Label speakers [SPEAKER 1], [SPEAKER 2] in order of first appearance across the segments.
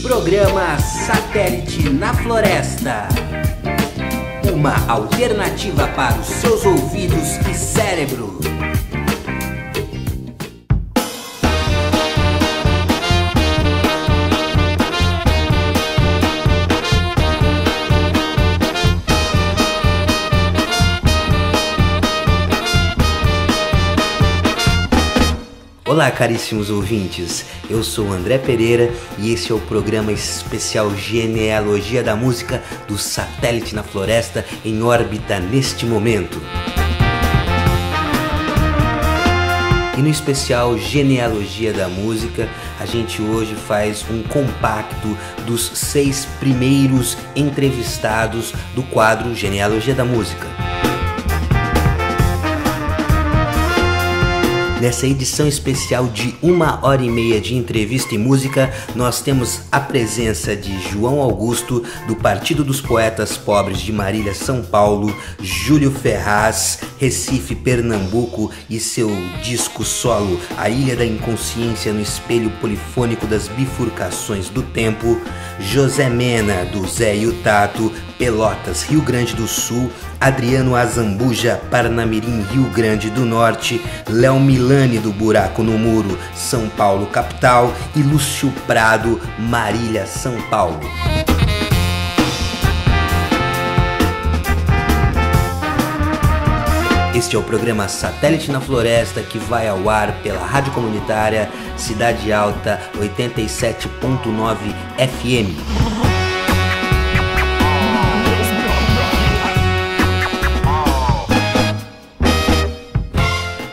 [SPEAKER 1] Programa Satélite na Floresta. Uma alternativa para os seus ouvidos e cérebro. Olá, caríssimos ouvintes, eu sou André Pereira e esse é o programa especial Genealogia da Música do Satélite na Floresta em órbita neste momento. E no especial Genealogia da Música, a gente hoje faz um compacto dos 6 primeiros entrevistados do quadro Genealogia da Música. Nessa edição especial de 1h30 de entrevista e música, nós temos a presença de João Augusto, do Partido dos Poetas Pobres de Marília, São Paulo, Júlio Ferraz, Recife, Pernambuco, e seu disco solo A Ilha da Inconsciência no Espelho Polifônico das Bifurcações do Tempo, José Mena, do Zé e o Tato, Pelotas, Rio Grande do Sul, Adriano Azambuja, Parnamirim, Rio Grande do Norte, Léo Milani, do Buraco no Muro, São Paulo, capital, e Lúcio Prado, Marília, São Paulo. Este é o programa Satélite na Floresta, que vai ao ar pela Rádio Comunitária Cidade Alta 87.9 FM.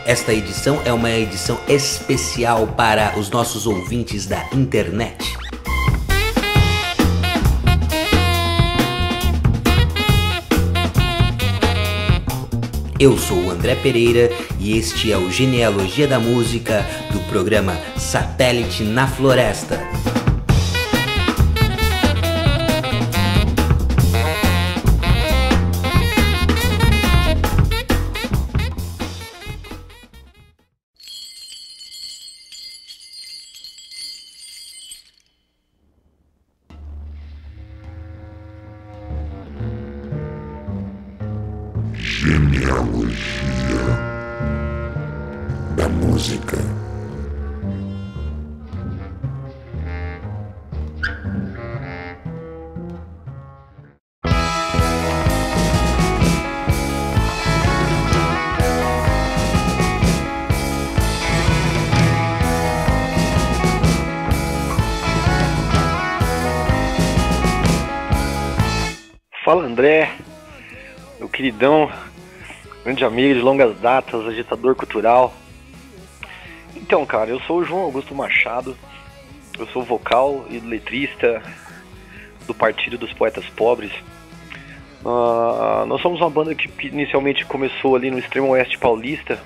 [SPEAKER 1] Esta edição é uma edição especial para os nossos ouvintes da internet. Eu sou o André Pereira e este é o Genealogia da Música do programa Satélite na Floresta.
[SPEAKER 2] Genealogia da Música.
[SPEAKER 3] Fala, André, meu queridão, grande amigo de longas datas, agitador cultural. Então, cara, eu sou o João Augusto Machado, eu sou vocal e letrista do Partido dos Poetas Pobres. Nós somos uma banda que inicialmente começou ali no extremo oeste paulista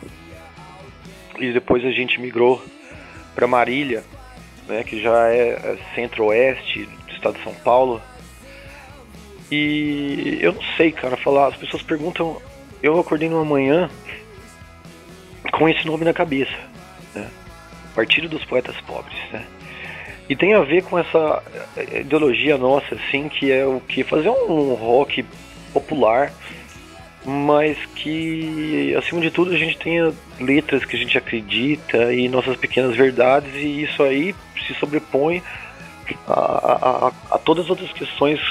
[SPEAKER 3] e depois a gente migrou para Marília, né, que já é centro-oeste do estado de São Paulo. E eu não sei, cara, falar, as pessoas perguntam. Eu acordei numa manhã com esse nome na cabeça, né? Partido dos Poetas Pobres, né? E tem a ver com essa ideologia nossa, assim, que é o que? Fazer um rock popular, mas que, acima de tudo, a gente tenha letras que a gente acredita e nossas pequenas verdades, e isso aí se sobrepõe a todas as outras questões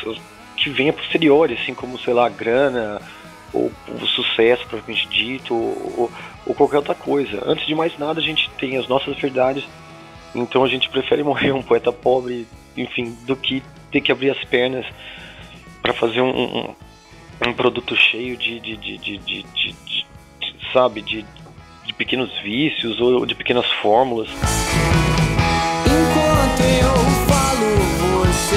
[SPEAKER 3] que vêm a posteriori, assim, como, sei lá, a grana, ou o sucesso, propriamente dito, ou qualquer outra coisa. Antes de mais nada, a gente tem as nossas verdades, então a gente prefere morrer um poeta pobre, enfim, do que ter que abrir as pernas para fazer um produto cheio sabe, de pequenos vícios ou de pequenas fórmulas.
[SPEAKER 4] Enquanto eu falo, você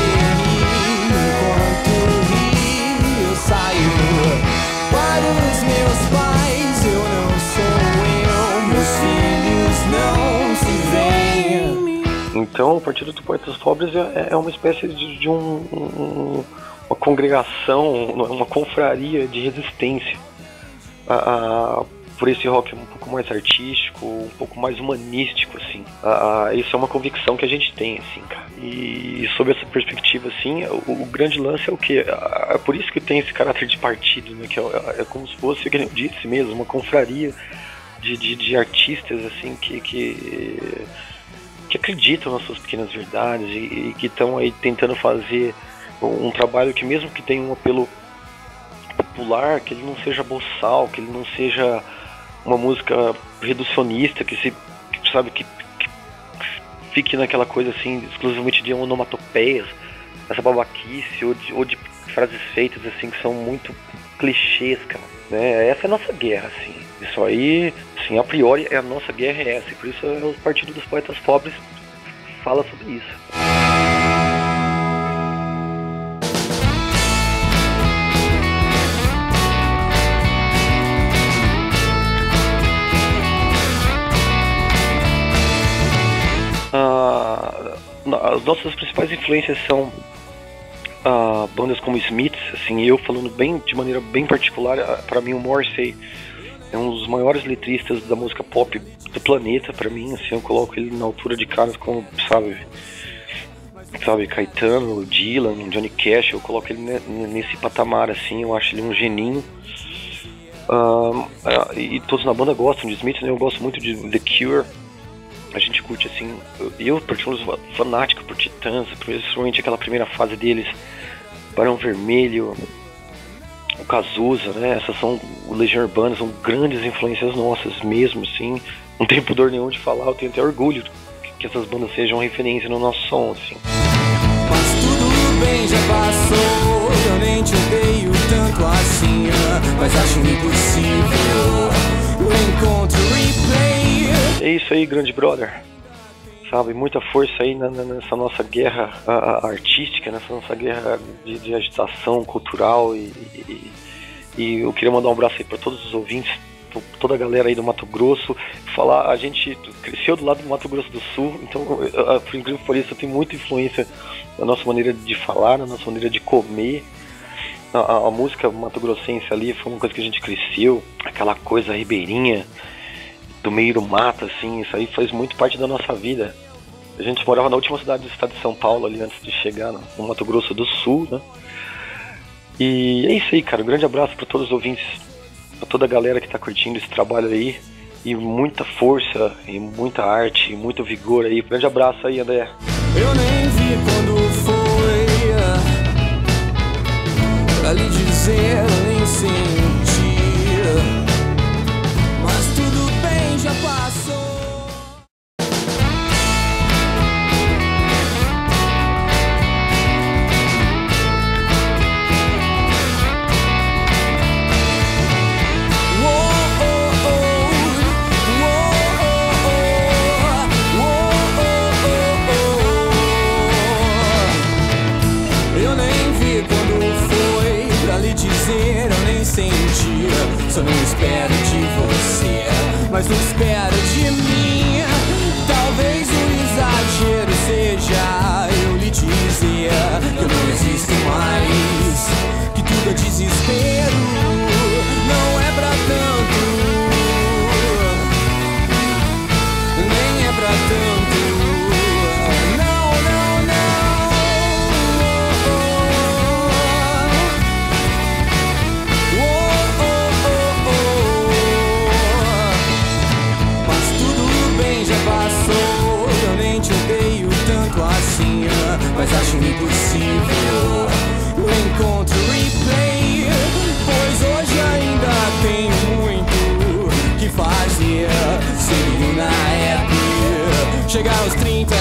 [SPEAKER 4] para os meus pais, eu não sou eu, meus filhos não se veem.
[SPEAKER 3] Então, o Partido dos Poetas Pobres é uma espécie de uma congregação, uma confraria de resistência por esse rock um pouco mais artístico, um pouco mais humanístico, assim. Isso é uma convicção que a gente tem, assim, cara. E sob essa perspectiva, assim, o grande lance é o quê? É por isso que tem esse caráter de partido, né? Que é como se fosse, como eu disse mesmo, uma confraria de artistas, assim, que acreditam nas suas pequenas verdades e que estão aí tentando fazer um trabalho que, mesmo que tenha um apelo popular, que ele não seja boçal, que ele não seja uma música reducionista, que fique naquela coisa assim, exclusivamente de onomatopeias, essa babaquice, ou de frases feitas assim, que são muito clichês, cara, né? Essa é a nossa guerra, assim. Isso aí, assim, a priori, a nossa guerra é essa, e por isso o Partido dos Poetas Pobres fala sobre isso. As nossas principais influências são bandas como Smiths, assim, eu falando de maneira bem particular, para mim o Morrissey é um dos maiores letristas da música pop do planeta, para mim, assim, eu coloco ele na altura de caras como, sabe, Caetano, Dylan, Johnny Cash, eu coloco ele nesse patamar, assim, eu acho ele um geninho. E todos na banda gostam de Smiths, né? Eu gosto muito de The Cure. A gente curte, assim, eu particularmente fanático por Titãs, principalmente aquela primeira fase deles, Barão Vermelho, o Cazuza, né? Essas são, o Legião Urbana, são grandes influências nossas mesmo, assim. Não tenho pudor nenhum de falar, eu tenho até orgulho que essas bandas sejam referência no nosso som, assim.
[SPEAKER 4] Mas tudo bem, já passou, eu nem te odeio tanto assim, mas acho impossível o encontro replay.
[SPEAKER 3] É isso aí, grande brother, sabe, muita força aí nessa nossa guerra artística, nessa nossa guerra de agitação cultural e eu queria mandar um abraço aí para todos os ouvintes, toda a galera aí do Mato Grosso, a gente cresceu do lado do Mato Grosso do Sul, então, por incrível que pareça, tem muita influência na nossa maneira de falar, na nossa maneira de comer. A música mato-grossense ali foi uma coisa que a gente cresceu, aquela coisa ribeirinha, do meio do mato, assim, isso aí faz muito parte da nossa vida. A gente morava na última cidade do estado de São Paulo, ali antes de chegar no Mato Grosso do Sul, né? E é isso aí, cara, um grande abraço para todos os ouvintes, para toda a galera que tá curtindo esse trabalho aí, e muita força, e muita arte, e muito vigor aí. Grande abraço aí, André.
[SPEAKER 4] Eu nem vi quando foi pra lhe dizer, nem sentir, mas tudo bem, já passou. Eu nem sentia, só não espero de você, mas não espero de mim. Talvez o exagero seja eu lhe dizer que eu não existo mais, que tudo é desespero, não é pra tanto, nem é pra tanto. Mas acho impossível o encontro replay, pois hoje ainda tenho muito que fazer. Seria na época chegar aos 33,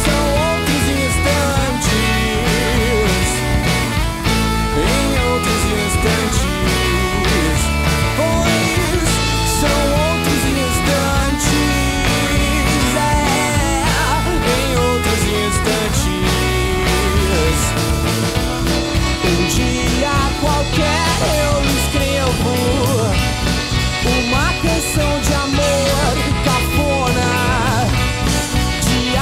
[SPEAKER 4] são outros instantes, em outros instantes, pois são outros instantes, em outros instantes. Um dia qualquer eu escrevo uma canção de amor cafona, de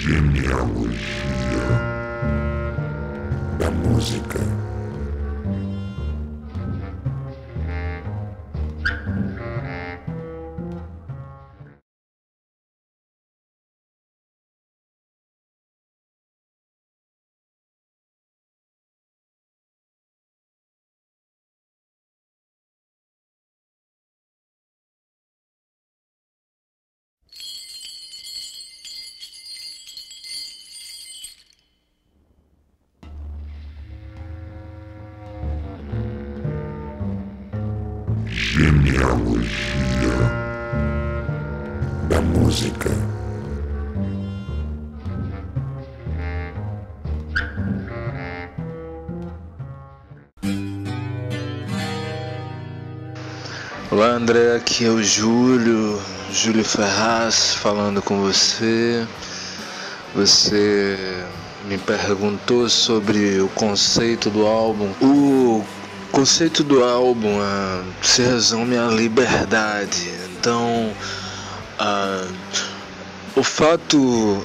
[SPEAKER 2] Genealogia da música. Genealogia da música.
[SPEAKER 5] Olá André, aqui é o Júlio Ferraz falando com você. Você me perguntou sobre o conceito do álbum. O conceito do álbum se resume à liberdade. Então, o fato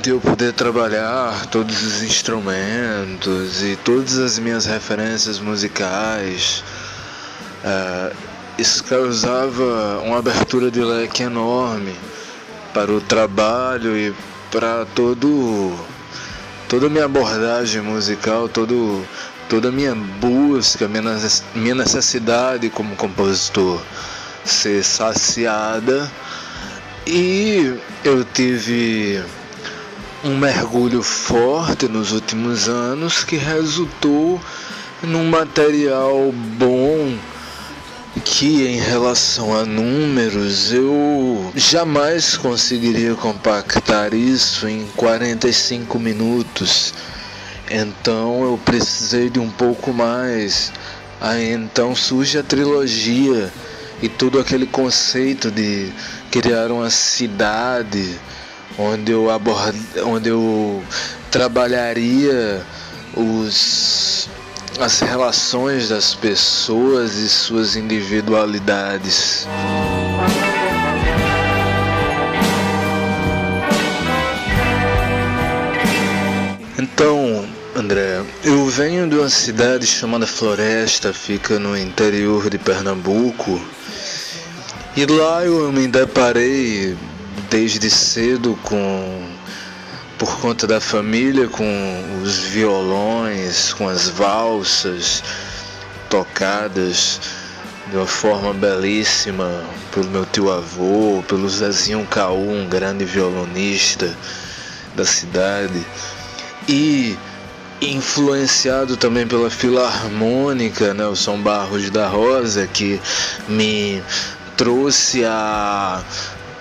[SPEAKER 5] de eu poder trabalhar todos os instrumentos e todas as minhas referências musicais, isso causava uma abertura de leque enorme para o trabalho e para toda a minha abordagem musical, toda a minha busca, minha necessidade como compositor ser saciada. E eu tive um mergulho forte nos últimos anos que resultou num material bom que, em relação a números, eu jamais conseguiria compactar isso em 45 minutos. Então eu precisei de um pouco mais. Aí então surge a trilogia e todo aquele conceito de criar uma cidade onde eu trabalharia as relações das pessoas e suas individualidades. Então, André, eu venho de uma cidade chamada Floresta, fica no interior de Pernambuco, e lá eu me deparei desde cedo por conta da família, com os violões, com as valsas tocadas de uma forma belíssima pelo meu tio-avô, pelo Zezinho Caú, um grande violonista da cidade, e influenciado também pela Filarmônica, Nelson Barros da Rosa, que me trouxe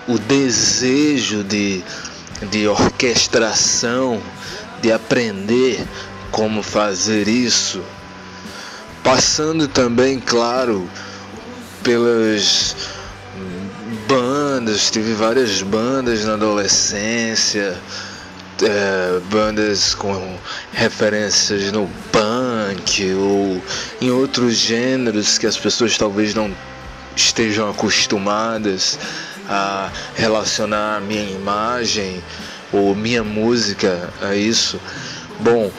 [SPEAKER 5] o desejo de orquestração, de aprender como fazer isso, passando também, claro, pelas bandas. Tive várias bandas na adolescência, bandas com referências no punk ou em outros gêneros que as pessoas talvez não estejam acostumadas a relacionar a minha imagem ou minha música a isso. Bom,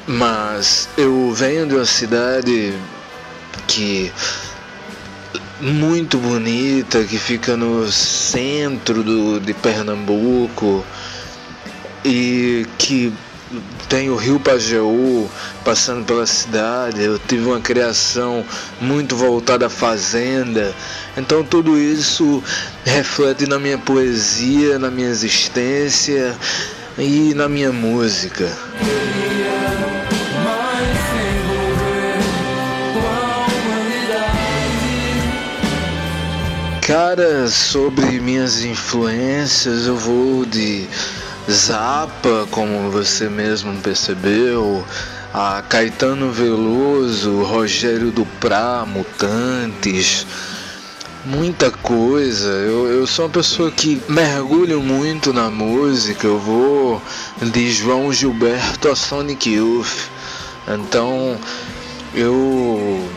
[SPEAKER 5] mas eu venho de uma cidade muito bonita, que fica no centro de Pernambuco, e que tem o Rio Pajeú passando pela cidade. Eu tive uma criação muito voltada à fazenda, então tudo isso reflete na minha poesia, na minha existência e na minha música. Cara, sobre minhas influências, eu vou de Zappa, como você mesmo percebeu, a Caetano Veloso, Rogério Duprá, Mutantes, muita coisa. Eu sou uma pessoa que mergulho muito na música. Eu vou de João Gilberto a Sonic Youth. Então eu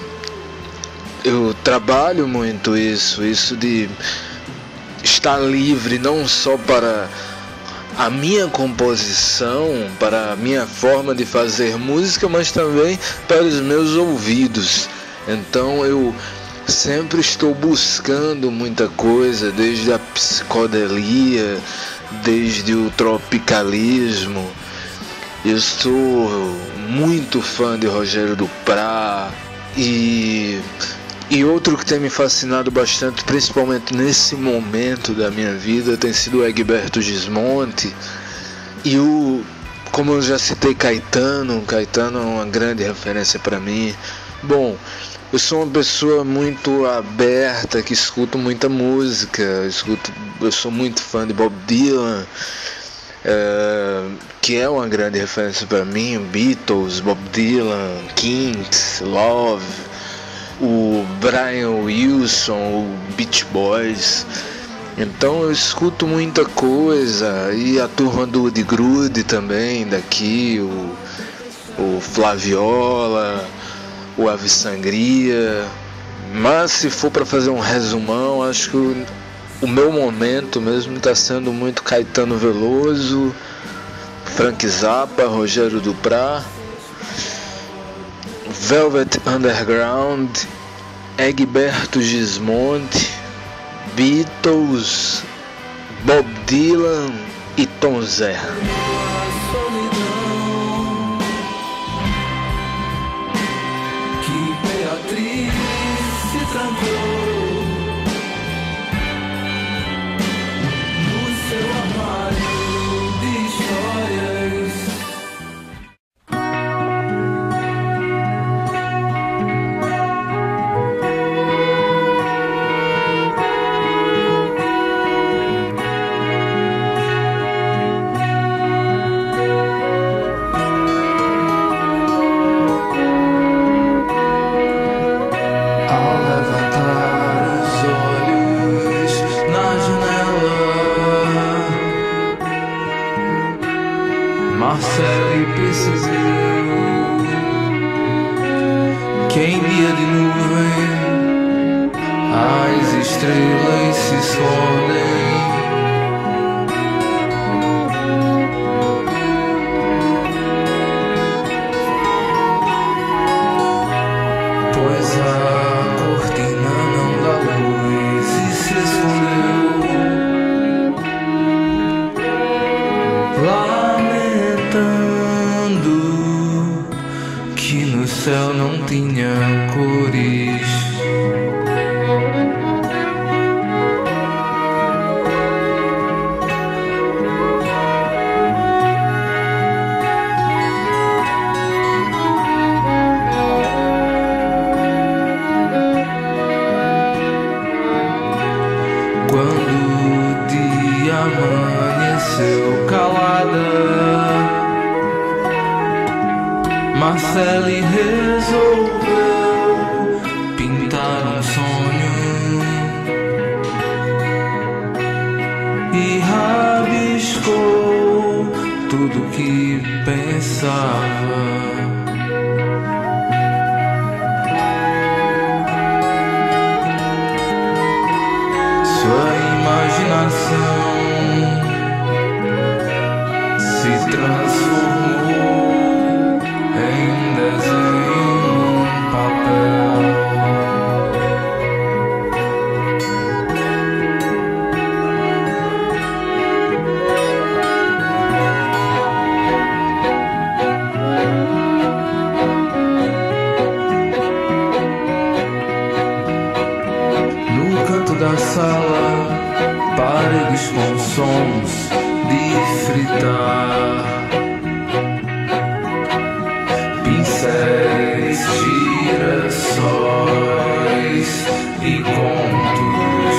[SPEAKER 5] trabalho muito isso de estar livre, não só para a minha composição, para a minha forma de fazer música, mas também para os meus ouvidos. Então eu sempre estou buscando muita coisa, desde a psicodelia, desde o tropicalismo. Eu sou muito fã de Rogério Duprat e outro que tem me fascinado bastante, principalmente nesse momento da minha vida, tem sido o Egberto Gismonti e como eu já citei, Caetano é uma grande referência para mim. Bom, eu sou uma pessoa muito aberta, que escuto muita música, eu sou muito fã de Bob Dylan, que é uma grande referência para mim, Beatles, Bob Dylan, Kinks, Love, o Brian Wilson, o Beach Boys. Então eu escuto muita coisa, e a turma do Woody Grude também daqui, o Flaviola, o Ave Sangria. Mas se for para fazer um resumão, acho que o meu momento mesmo está sendo muito Caetano Veloso, Frank Zappa, Rogério Duprat, Velvet Underground, Egberto Gismonti, Beatles, Bob Dylan e Tom Zé.
[SPEAKER 6] Marcelo percebeu que em dia de nuvem as estrelas se escondem. Pois a cortina não dá luz e se escondeu, lamentando que no céu não tinha cores. Quando o dia amanheceu calada, Marcele resolveu pintar um sonho e rabiscou tudo que pensava. Sua imaginação se transformou em desenho num papel. No canto da sala, paredes com sons de fritar, pincéis, girassóis e contos,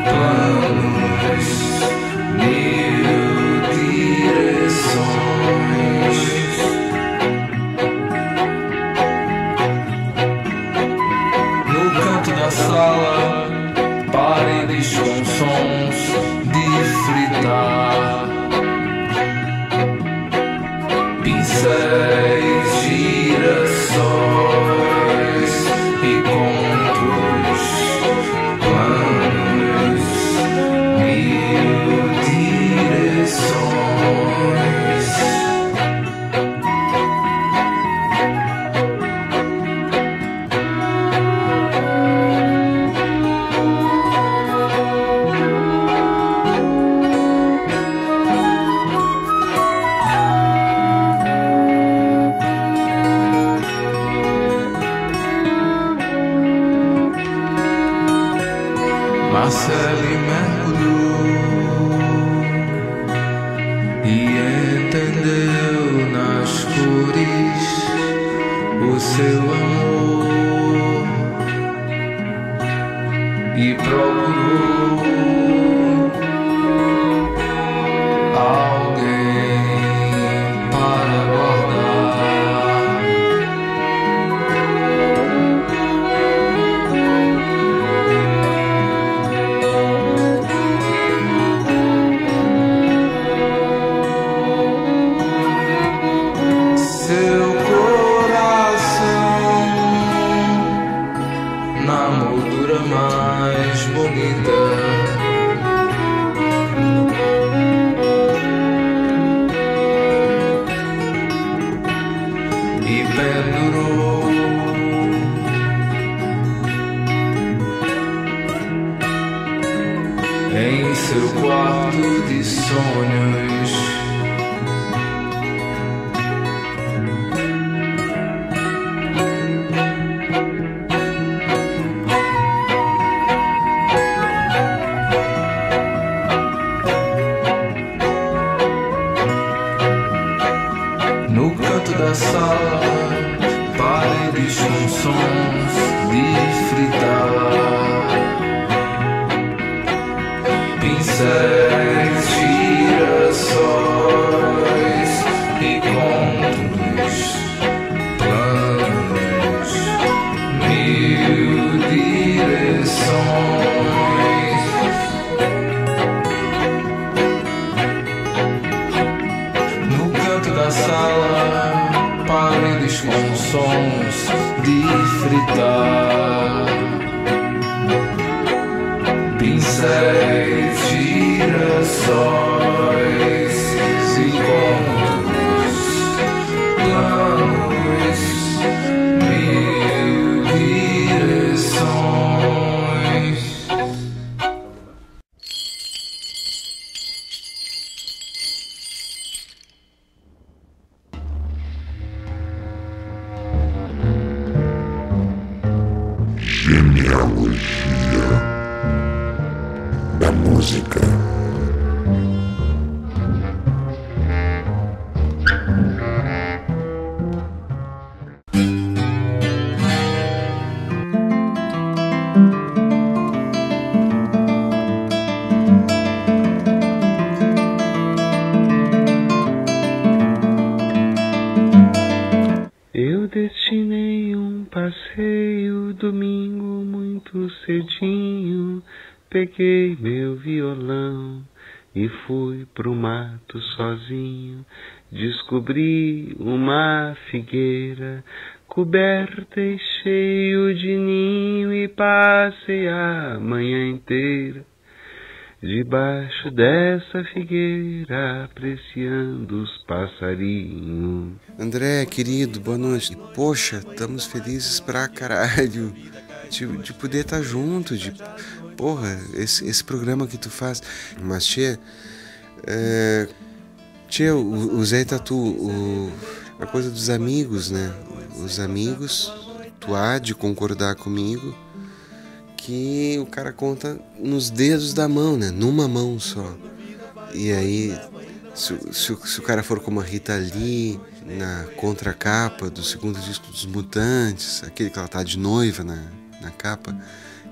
[SPEAKER 6] planos, mil direções. No canto da sala, paredes com sons de fritar, pincéis, girassóis e contos, planos, mil direções. o seu amor e procurou alguém para guardar. Seu coração na moldura mais bonita, e pendurou em seu quarto de sonhos. No canto da sala, paredes com sons de fritar, pincéis, girassóis e contos, planos, mil direções. No canto da sala, paredes com sons de fritar, pincéis, girassóis e contos, planos, mil direções.
[SPEAKER 2] Genealogia da música.
[SPEAKER 7] Eu destinei um passeio domingo muito cedinho, peguei meu violão e fui pro mato sozinho. Descobri uma figueira coberta e cheio de ninho e passei a manhã inteira debaixo dessa figueira, apreciando os passarinhos.
[SPEAKER 8] André, querido, boa noite. Poxa, estamos felizes pra caralho de poder estar junto, porra, esse programa que tu faz. Mas, tchê, o Zé Tatu, a coisa dos amigos, né? Os amigos, tu há de concordar comigo que o cara conta nos dedos da mão, né? Numa mão só. E aí, se o cara for como a Rita Lee, na contracapa do segundo disco dos Mutantes, aquele que ela tá de noiva na capa,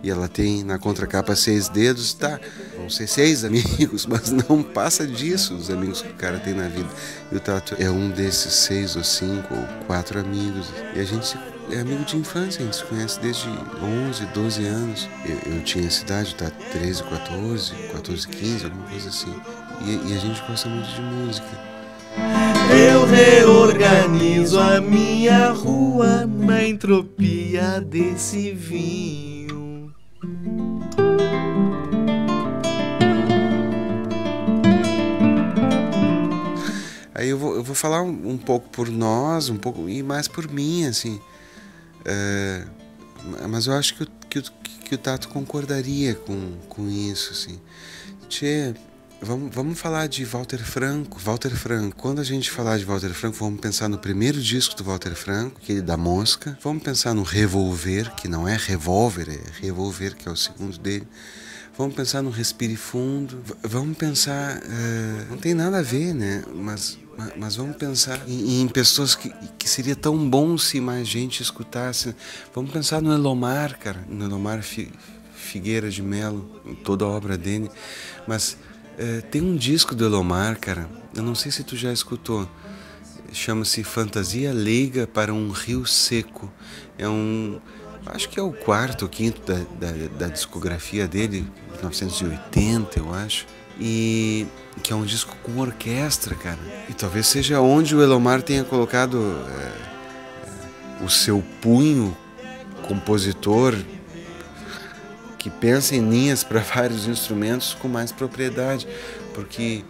[SPEAKER 8] e ela tem na contracapa 6 dedos, tá? Vão ser 6 amigos, mas não passa disso os amigos que o cara tem na vida. E o Tato é um desses 6 ou 5 ou 4 amigos. E a gente é amigo de infância, a gente se conhece desde 11, 12 anos. Eu tinha essa idade, tá? 13, 14, 15, alguma coisa assim. E a gente gosta muito de música.
[SPEAKER 9] Eu reorganizo a minha rua na entropia desse vinho.
[SPEAKER 8] Aí eu vou falar um pouco por nós, um pouco e mais por mim, assim. Mas eu acho que o Tato concordaria com isso, assim. Tchê, vamos falar de Walter Franco. Walter Franco. Quando a gente falar de Walter Franco, vamos pensar no primeiro disco do Walter Franco, aquele da Mosca. Vamos pensar no Revolver, que não é Revólver, é Revolver, que é o segundo dele. Vamos pensar no Respire Fundo. Vamos pensar... não tem nada a ver, né? Mas Mas vamos pensar em pessoas que seria tão bom se mais gente escutasse. Vamos pensar no Elomar, cara, no Elomar Figueira de Melo, toda a obra dele. Mas tem um disco do Elomar, cara, eu não sei se tu já escutou, chama-se Fantasia Leiga para um Rio Seco. Acho que é o quarto ou quinto da discografia dele, 1980, eu acho. E que é um disco com orquestra, cara. E talvez seja onde o Elomar tenha colocado o seu punho compositor, que pensa em linhas para vários instrumentos com mais propriedade, porque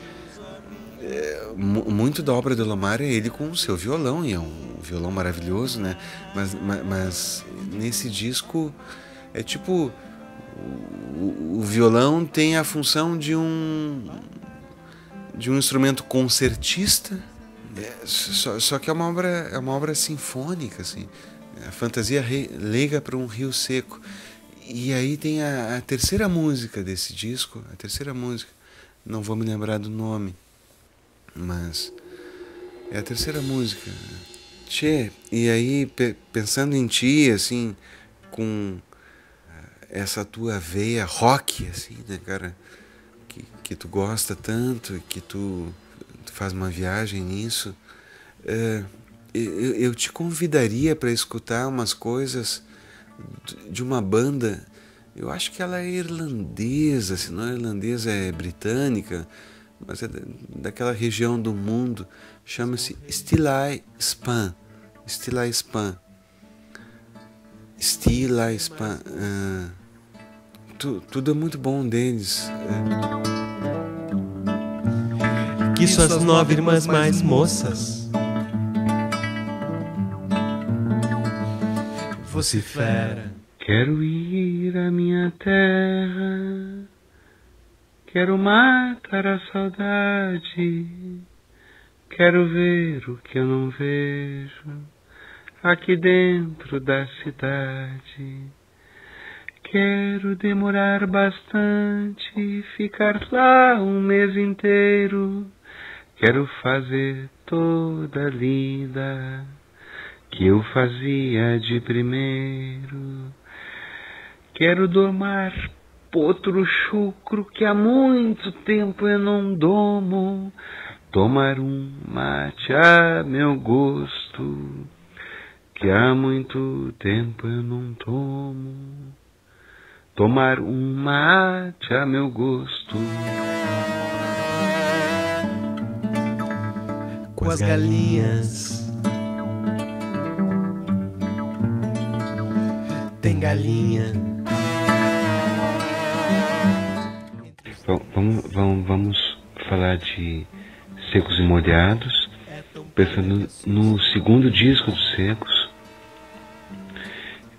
[SPEAKER 8] muito da obra do Elomar é ele com o seu violão, e é um violão maravilhoso, né? Mas nesse disco é tipo, o violão tem a função de um instrumento concertista, só que é uma obra sinfônica, assim. A Fantasia Leiga para um Rio Seco. E aí tem a terceira música desse disco, não vou me lembrar do nome, mas é a terceira música. Tchê, e aí pensando em ti, assim, com essa tua veia rock, assim, né, cara, que tu gosta tanto, que tu faz uma viagem nisso, eu te convidaria para escutar umas coisas de uma banda, eu acho que ela é irlandesa, se não é irlandesa é britânica, mas é daquela região do mundo, chama-se Steeleye Span. Tudo é muito bom deles.
[SPEAKER 9] Que suas 9 irmãs mais moças vocifera.
[SPEAKER 7] Quero ir à minha terra, quero matar a saudade, quero ver o que eu não vejo aqui dentro da cidade. Quero demorar bastante, ficar lá um mês inteiro. Quero fazer toda a lida que eu fazia de primeiro. Quero domar potro chucro que há muito tempo eu não domo. Tomar um mate a meu gosto que há muito tempo eu não tomo. Tomar um mate a meu gosto.
[SPEAKER 9] Com as galinhas. Tem galinha.
[SPEAKER 7] Vamos falar de Secos e Molhados, pensando no segundo disco dos Secos.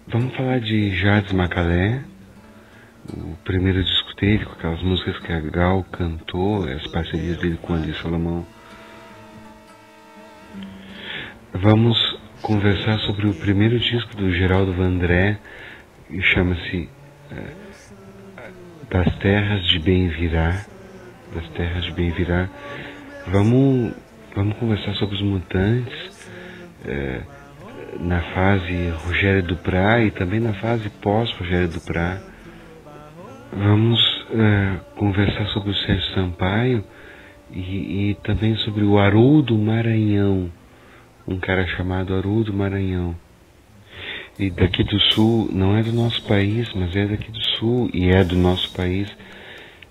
[SPEAKER 7] Vamos falar de Jardim Macalé, o primeiro disco dele, com aquelas músicas que a Gal cantou, as parcerias dele com a Elis Salomão. Vamos conversar sobre o primeiro disco do Geraldo Vandré, que chama-se Das Terras de Bem-Virá. Vamos conversar sobre os Mutantes, na fase Rogério Duprat e também na fase pós-Rogério Duprat. Vamos conversar sobre o Sérgio Sampaio e também sobre o Haroldo Maranhão, um cara chamado Haroldo Maranhão. E daqui do Sul, não é do nosso país, mas é daqui do Sul e é do nosso país,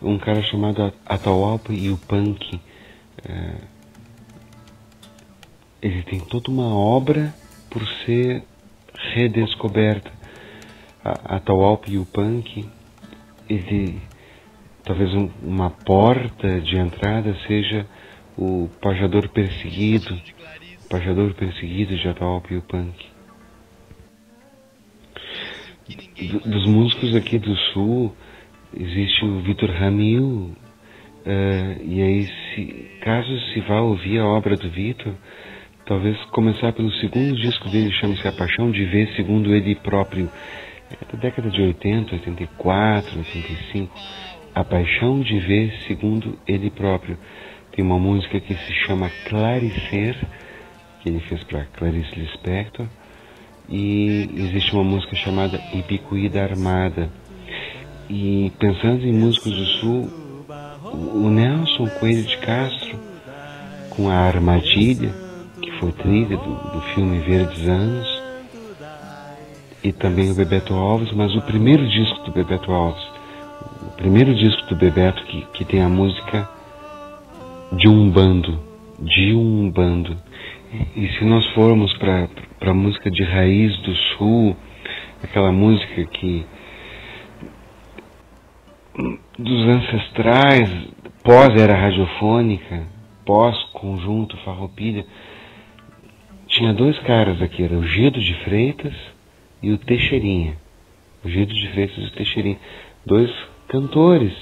[SPEAKER 7] um cara chamado Atahualpa Yupanqui. Ele tem toda uma obra por ser redescoberta. Atahualpa Yupanqui, ele, talvez uma porta de entrada seja o Pajador Perseguido de Atahualpa Yupanqui. Dos músicos aqui do Sul, existe o Vitor Ramil, e aí, caso se vá ouvir a obra do Vitor, talvez começar pelo segundo disco dele, chama-se A Paixão de Ver Segundo Ele Próprio, da década de 80, 84, 85, A Paixão de Ver Segundo Ele Próprio. Tem uma música que se chama Claricer, que ele fez para Clarice Lispector, e existe uma música chamada Ibicuída Armada. E pensando em músicos do Sul, o Nelson Coelho de Castro, com a Armadilha, que foi trilha do filme Verdes Anos, e também o Bebeto Alves, mas o primeiro disco do Bebeto Alves, o primeiro disco do Bebeto que tem a música de Umbando. E se nós formos para a música de raiz do Sul, aquela música que dos ancestrais, pós-era radiofônica, pós-conjunto Farroupilha, tinha dois caras aqui, era o Gido de Freitas e o Teixeirinha. O Gido de Freitas e o Teixeirinha. Dois cantores,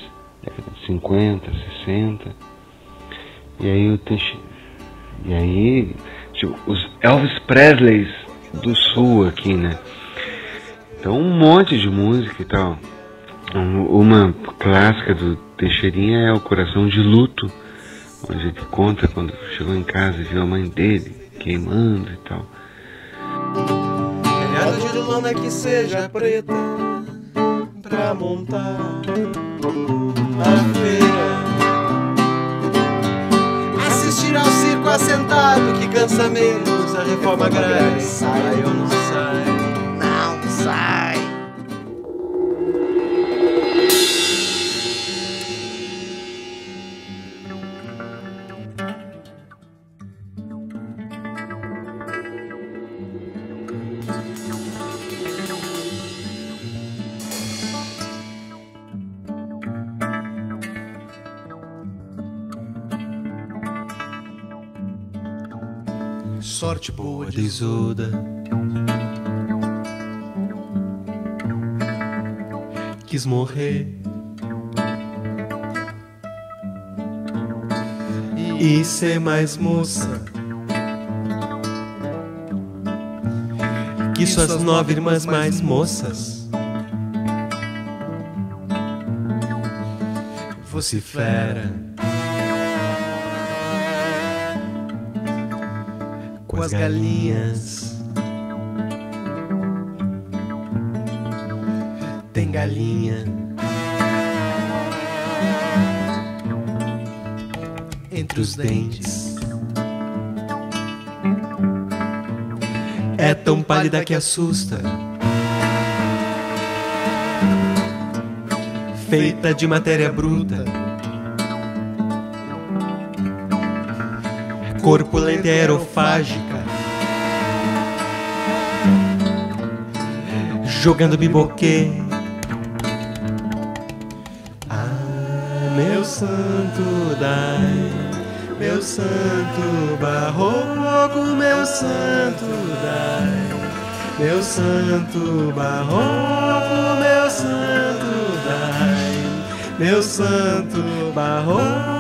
[SPEAKER 7] década de 50, 60. E aí tipo, os Elvis Presleys do Sul aqui, né? Então um monte de música e tal. Uma clássica do Teixeirinha é O Coração de Luto, onde ele conta quando chegou em casa e viu a mãe dele queimando e tal.
[SPEAKER 9] Telhado de lona que seja preta pra montar a feira, assistir ao circo assentado que cansa menos, a reforma agrária sai ou não sai? Não sai. Sorte boa de Isolda, quis morrer e ser mais moça que suas 9 irmãs mais moças. Vocifera com as galinhas, tem galinha entre os dentes, é tão pálida que assusta, feita de matéria bruta, corpulenta e aerofágica, jogando biboquê. Ah, meu santo dai, meu santo barroco, meu santo dai, meu santo barroco, meu santo dai, meu santo barroco.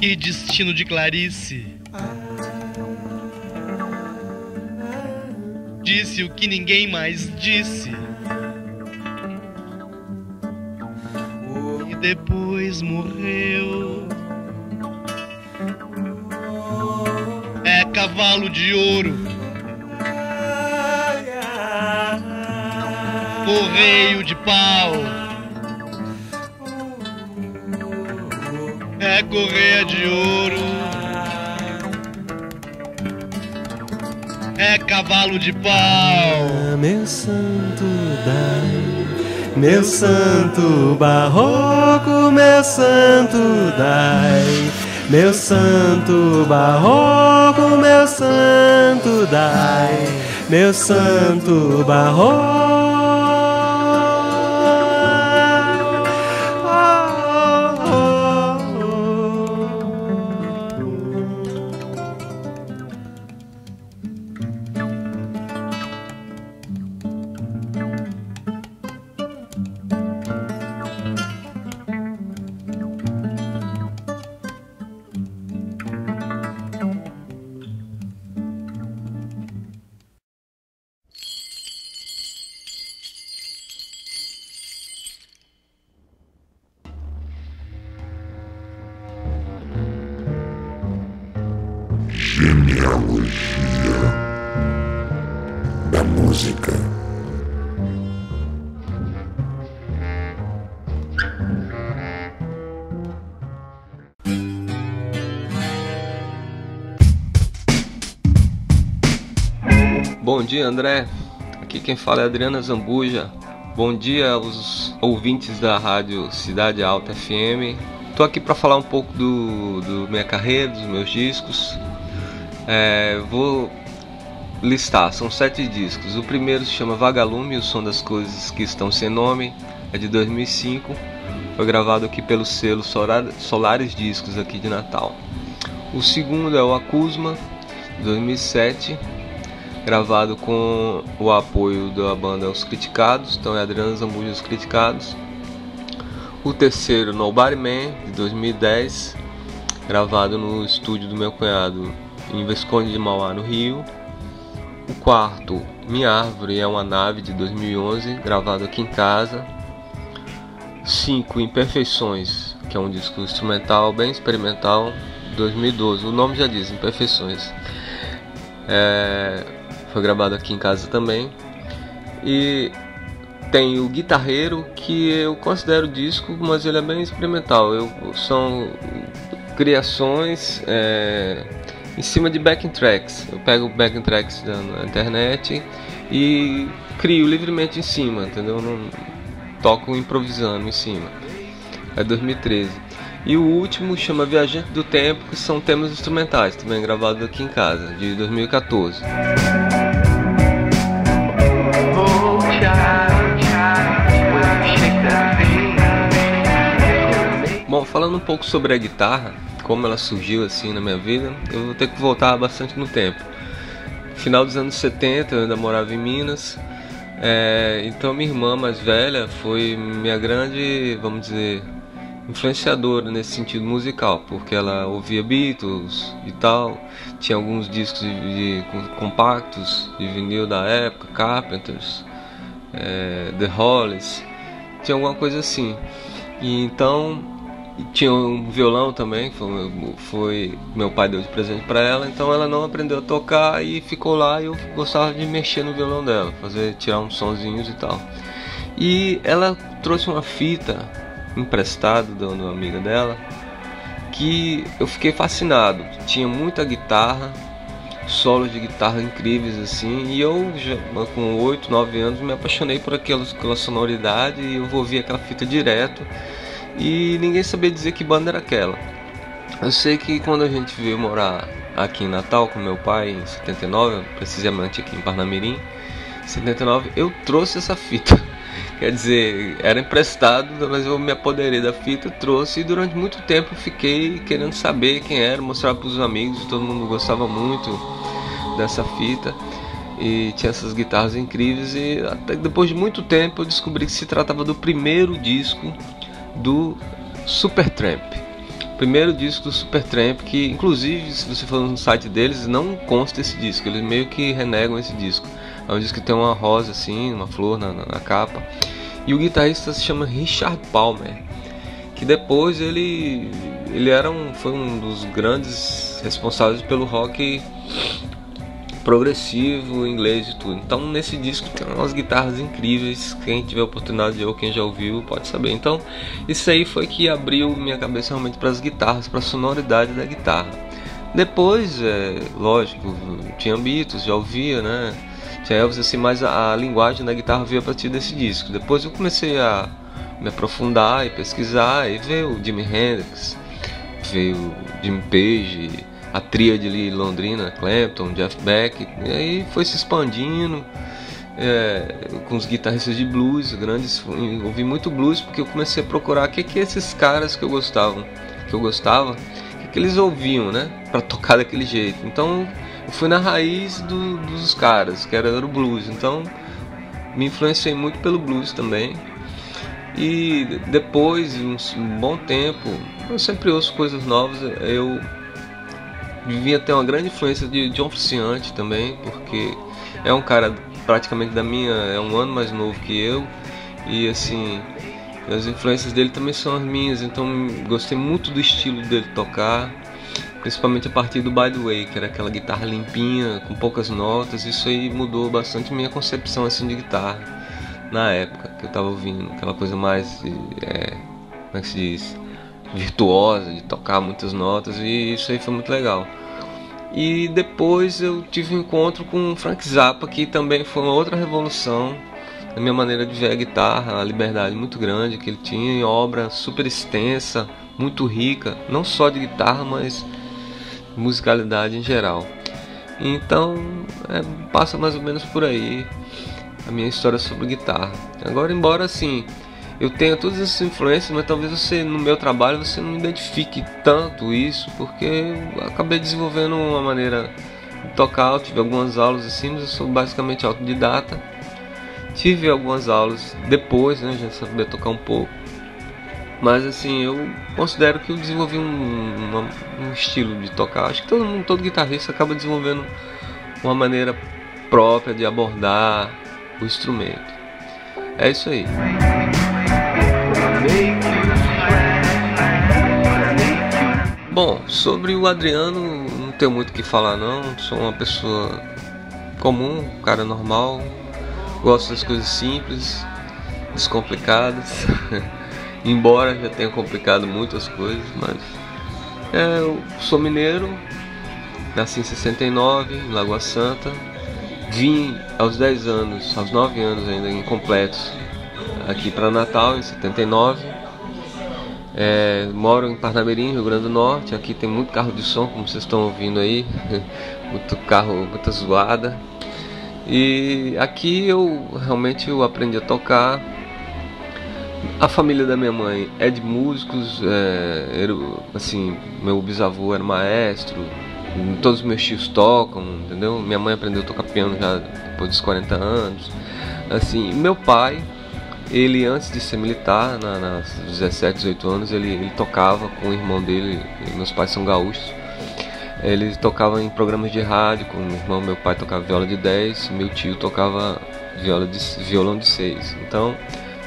[SPEAKER 10] Que destino de Clarice. Disse o que ninguém mais disse. E depois morreu. É cavalo de ouro. Correio de pau. É correia de ouro, é cavalo de pau.
[SPEAKER 9] Meu santo dai, meu santo barroco, meu santo dai, meu santo barroco, meu santo dai, meu santo barroco.
[SPEAKER 2] Genealogia da música.
[SPEAKER 11] Bom dia, André. Aqui quem fala é Adriana Zambuja. Bom dia aos ouvintes da rádio Cidade Alta FM. Tô aqui para falar um pouco do minha carreira, dos meus discos. Vou listar, são 7 discos. O primeiro se chama Vagalume, o som das coisas que estão sem nome, é de 2005. Foi gravado aqui pelo selo Solares Discos aqui de Natal. O segundo é o Acusma, de 2007. Gravado com o apoio da banda Os Criticados, então é Adriano Zambuja Os Criticados. O terceiro, Nobody Man, de 2010, gravado no estúdio do meu cunhado em Visconde de Mauá, no Rio. O quarto, Minha Árvore é uma Nave, de 2011, gravado aqui em casa. 5, Imperfeições, que é um disco instrumental bem experimental, 2012, o nome já diz, Imperfeições. Foi gravado aqui em casa também. E tem o Guitarreiro, que eu considero disco, mas ele é bem experimental. São criações em cima de backing tracks. Eu pego backing tracks na internet e crio livremente em cima, entendeu? Não toco improvisando em cima. É 2013. E o último chama Viajante do Tempo, que são temas instrumentais, também gravados aqui em casa, de 2014. Bom, falando um pouco sobre a guitarra, como ela surgiu assim na minha vida, eu vou ter que voltar bastante no tempo. Final dos anos 70, eu ainda morava em Minas, então minha irmã mais velha foi minha grande, vamos dizer, influenciadora nesse sentido musical, porque ela ouvia Beatles e tal, tinha alguns discos compactos de vinil da época, Carpenters, The Hollies, tinha alguma coisa assim. E então tinha um violão também, foi meu pai deu de presente para ela, então ela não aprendeu a tocar e ficou lá, e eu gostava de mexer no violão dela, tirar uns sonzinhos e tal. E ela trouxe uma fita emprestada de uma amiga dela, que eu fiquei fascinado. Tinha muita guitarra, solos de guitarra incríveis assim, e eu já, com 8, 9 anos, me apaixonei por aquela sonoridade, e eu ouvia aquela fita direto, e ninguém sabia dizer que banda era aquela. Eu sei que quando a gente veio morar aqui em Natal com meu pai em 79, precisamente aqui em Parnamirim, em 79, eu trouxe essa fita. Quer dizer, era emprestado, mas eu me apoderei da fita, trouxe, e durante muito tempo fiquei querendo saber quem era, mostrar para os amigos, todo mundo gostava muito dessa fita, e tinha essas guitarras incríveis, e até depois de muito tempo eu descobri que se tratava do primeiro disco do Supertramp. Primeiro disco do Supertramp, que inclusive, se você for no site deles, não consta esse disco, eles meio que renegam esse disco. É um disco que tem uma rosa assim, uma flor na capa. E o guitarrista se chama Richard Palmer, que depois ele foi um dos grandes responsáveis pelo rock progressivo inglês e tudo. Então nesse disco tem umas guitarras incríveis, quem tiver oportunidade de ouvir, quem já ouviu pode saber. Então isso aí foi que abriu minha cabeça realmente para as guitarras, para a sonoridade da guitarra. Depois, lógico, tinha Beatles, já ouvia, né? Tinha Elvis assim, mas a linguagem da guitarra veio a partir desse disco. Depois eu comecei a me aprofundar e pesquisar, e veio o Jimi Hendrix, veio o Jimmy Page, a tríade ali Londrina, Clapton, Jeff Beck, e aí foi se expandindo, com os guitarristas de blues grandes. Ouvi muito blues porque eu comecei a procurar o que esses caras que eu gostava, o que eles ouviam, né, para tocar daquele jeito. Então eu fui na raiz dos caras, que era o blues, então me influenciei muito pelo blues também. E depois de um bom tempo, eu sempre ouço coisas novas. Eu devia ter uma grande influência de John Frusciante também, porque é um cara praticamente é um ano mais novo que eu, e assim, as influências dele também são as minhas, então gostei muito do estilo dele tocar. principalmente a partir do By The Way, que era aquela guitarra limpinha, com poucas notas. Isso aí mudou bastante minha concepção assim de guitarra na época que eu tava ouvindo, aquela coisa mais, como é que se diz, virtuosa, de tocar muitas notas, e isso aí foi muito legal. E depois eu tive um encontro com o Frank Zappa, que também foi uma outra revolução na minha maneira de ver a guitarra, a liberdade muito grande que ele tinha em obra super extensa, muito rica, não só de guitarra, mas musicalidade em geral. Então passa mais ou menos por aí a minha história sobre guitarra. Agora, embora assim eu tenha todas essas influências, mas talvez você, no meu trabalho, você não identifique tanto isso, porque eu acabei desenvolvendo uma maneira de tocar. Eu tive algumas aulas assim, mas eu sou basicamente autodidata. Tive algumas aulas depois, né, já sabia tocar um pouco. Mas assim, eu considero que eu desenvolvi um estilo de tocar. Acho que todo guitarrista acaba desenvolvendo uma maneira própria de abordar o instrumento. É isso aí. Bom, sobre o Adriano não tenho muito o que falar não. Sou uma pessoa comum, um cara normal. Gosto das coisas simples, descomplicadas. Embora já tenha complicado muitas coisas, mas eu sou mineiro, nasci em 69, em Lagoa Santa. Vim aos 10 anos, aos 9 anos ainda incompletos, aqui para Natal, em 79. Moro em Parnamirim, Rio Grande do Norte. Aqui tem muito carro de som, como vocês estão ouvindo aí. Muito carro, muita zoada. E aqui eu realmente aprendi a tocar. A família da minha mãe é de músicos, assim, meu bisavô era maestro, todos os meus tios tocam, entendeu? Minha mãe aprendeu a tocar piano já depois dos 40 anos. Assim, meu pai, ele antes de ser militar, nas 17, 18 anos, ele tocava com o irmão dele, meus pais são gaúchos. Ele tocava em programas de rádio com o meu irmão. Meu pai tocava viola de 10, meu tio tocava violão de 6. Então,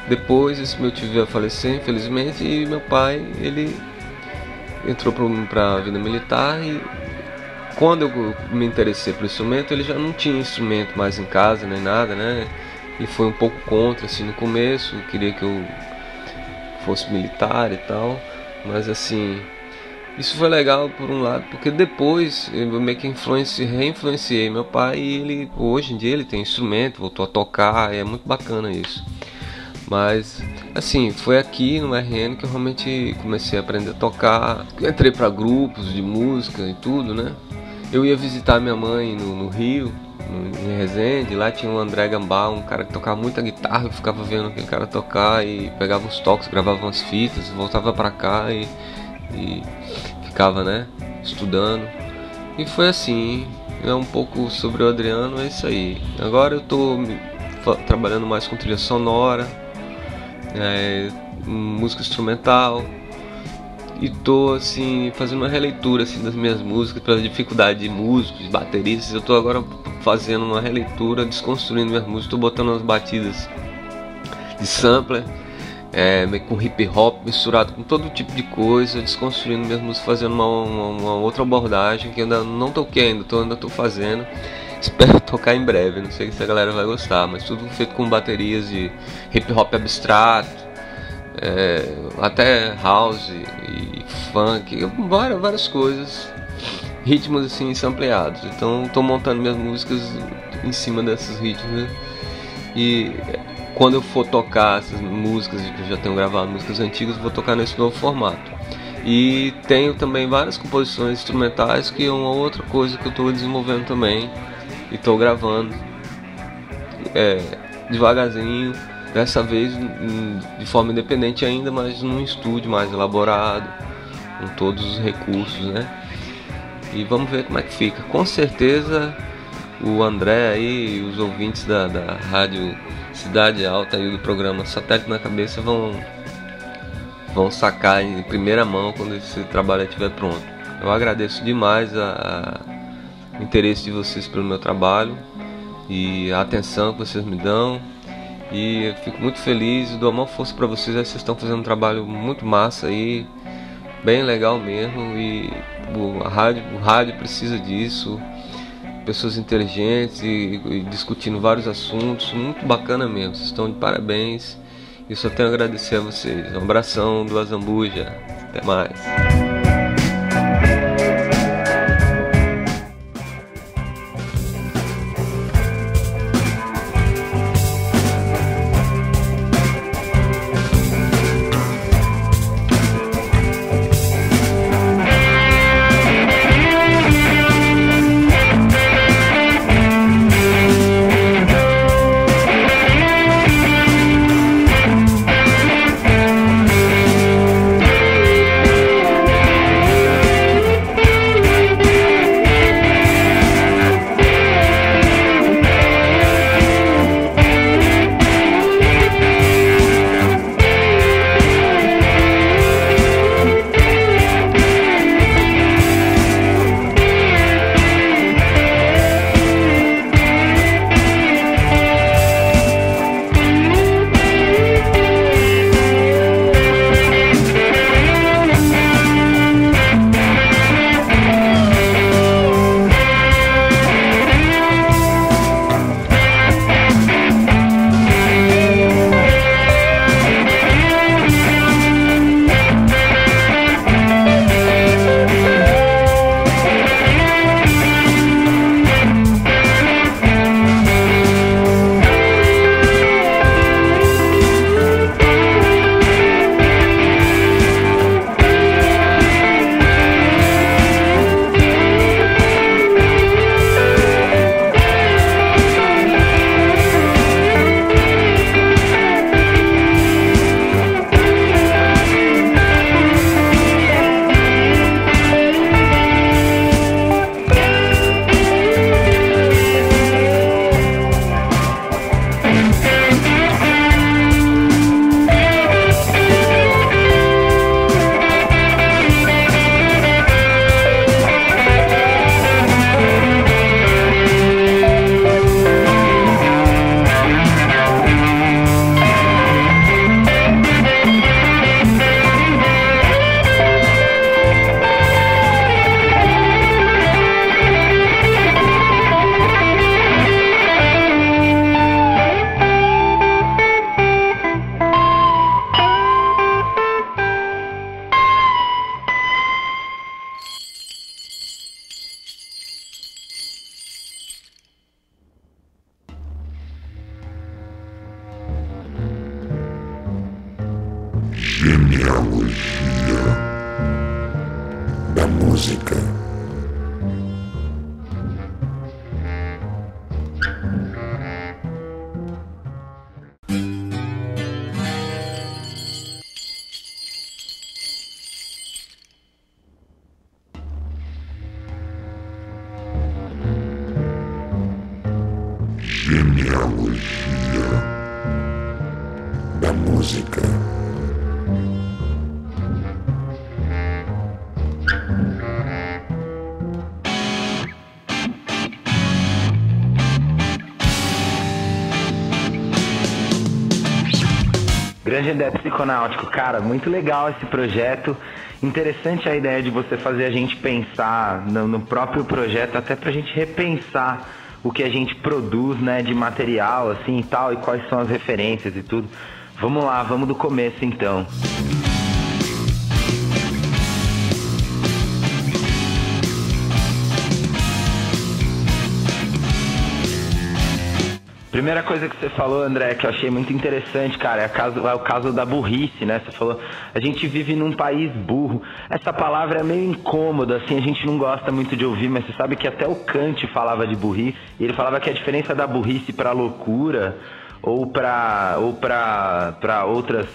[SPEAKER 11] depois esse meu tio veio a falecer, infelizmente, e meu pai, ele entrou para a vida militar. E quando eu me interessei pelo instrumento, ele já não tinha instrumento mais em casa, nem nada, né? Ele foi um pouco contra, assim, no começo, queria que eu fosse militar e tal, mas assim, isso foi legal por um lado, porque depois eu meio que reinfluenciei meu pai, e ele, hoje em dia ele tem instrumento, voltou a tocar, é muito bacana isso. Mas assim, foi aqui no RN que eu realmente comecei a aprender a tocar. Entrei para grupos de música e tudo, né? Eu ia visitar minha mãe no Rio, em Resende. Lá tinha o André Gambá, um cara que tocava muita guitarra. Eu ficava vendo aquele cara tocar e pegava uns toques, gravava umas fitas, voltava para cá e ficava, né, estudando. E foi assim. Um pouco sobre o Adriano, é isso aí. Agora eu tô trabalhando mais com trilha sonora, música instrumental, e tô assim fazendo uma releitura assim das minhas músicas pela dificuldade de músicos, de bateristas. Eu tô agora fazendo uma releitura, desconstruindo minhas músicas, tô botando umas batidas de sampler, meio com hip hop misturado com todo tipo de coisa, desconstruindo minhas músicas, fazendo uma outra abordagem que eu ainda não toquei ainda tô fazendo. Espero tocar em breve, não sei se a galera vai gostar, mas tudo feito com baterias de hip hop abstrato, até house e funk, várias coisas, ritmos assim sampleados. Então estou montando minhas músicas em cima desses ritmos, né? E quando eu for tocar essas músicas, eu já tenho gravado músicas antigas, vou tocar nesse novo formato. E tenho também várias composições instrumentais, que é uma outra coisa que eu estou desenvolvendo também. E estou gravando devagarzinho, dessa vez de forma independente ainda, mas num estúdio mais elaborado, com todos os recursos, né? E vamos ver como é que fica. Com certeza o André aí e os ouvintes da rádio Cidade Alta e do programa Satélite na Cabeça vão sacar em primeira mão quando esse trabalho estiver pronto. Eu agradeço demais o interesse de vocês pelo meu trabalho e a atenção que vocês me dão, e eu fico muito feliz e dou a maior força para vocês. Vocês estão fazendo um trabalho muito massa aí, bem legal mesmo, e o rádio precisa disso, pessoas inteligentes e discutindo vários assuntos, muito bacana mesmo, vocês estão de parabéns, e só tenho a agradecer a vocês. Um abração do Azambuja, até mais.
[SPEAKER 2] Genealogia da música. Genealogia da música.
[SPEAKER 12] Grande André Psiconáutico, cara, muito legal esse projeto. Interessante a ideia de você fazer a gente pensar no próprio projeto, até pra gente repensar o que a gente produz, né, de material, assim, e tal, e quais são as referências e tudo. Vamos lá, vamos do começo, então. Primeira coisa que você falou, André, que eu achei muito interessante, cara, é o caso da burrice, né? Você falou, a gente vive num país burro. Essa palavra é meio incômoda, assim, a gente não gosta muito de ouvir, mas você sabe que até o Kant falava de burrice, e ele falava que a diferença da burrice pra loucura ou pra outras,